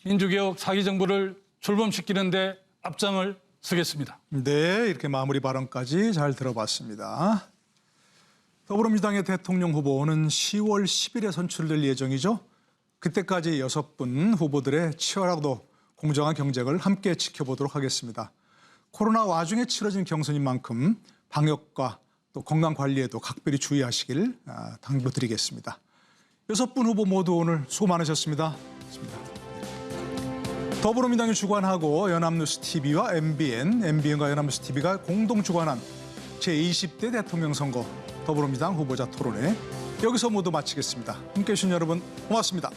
민주개혁 사기정부를 출범시키는 데 앞장을 서겠습니다. 네, 이렇게 마무리 발언까지 잘 들어봤습니다. 더불어민주당의 대통령 후보는 10월 10일에 선출될 예정이죠. 그때까지 6분 후보들의 치열하고 공정한 경쟁을 함께 지켜보도록 하겠습니다. 코로나 와중에 치러진 경선인 만큼 방역과 또 건강 관리에도 각별히 주의하시길 당부드리겠습니다. 6분 후보 모두 오늘 수고 많으셨습니다. 더불어민주당이 주관하고 연합뉴스TV와 MBN과 연합뉴스TV가 공동 주관한 제20대 대통령 선거 더불어민주당 후보자 토론회 여기서 모두 마치겠습니다. 함께해 주신 여러분 고맙습니다.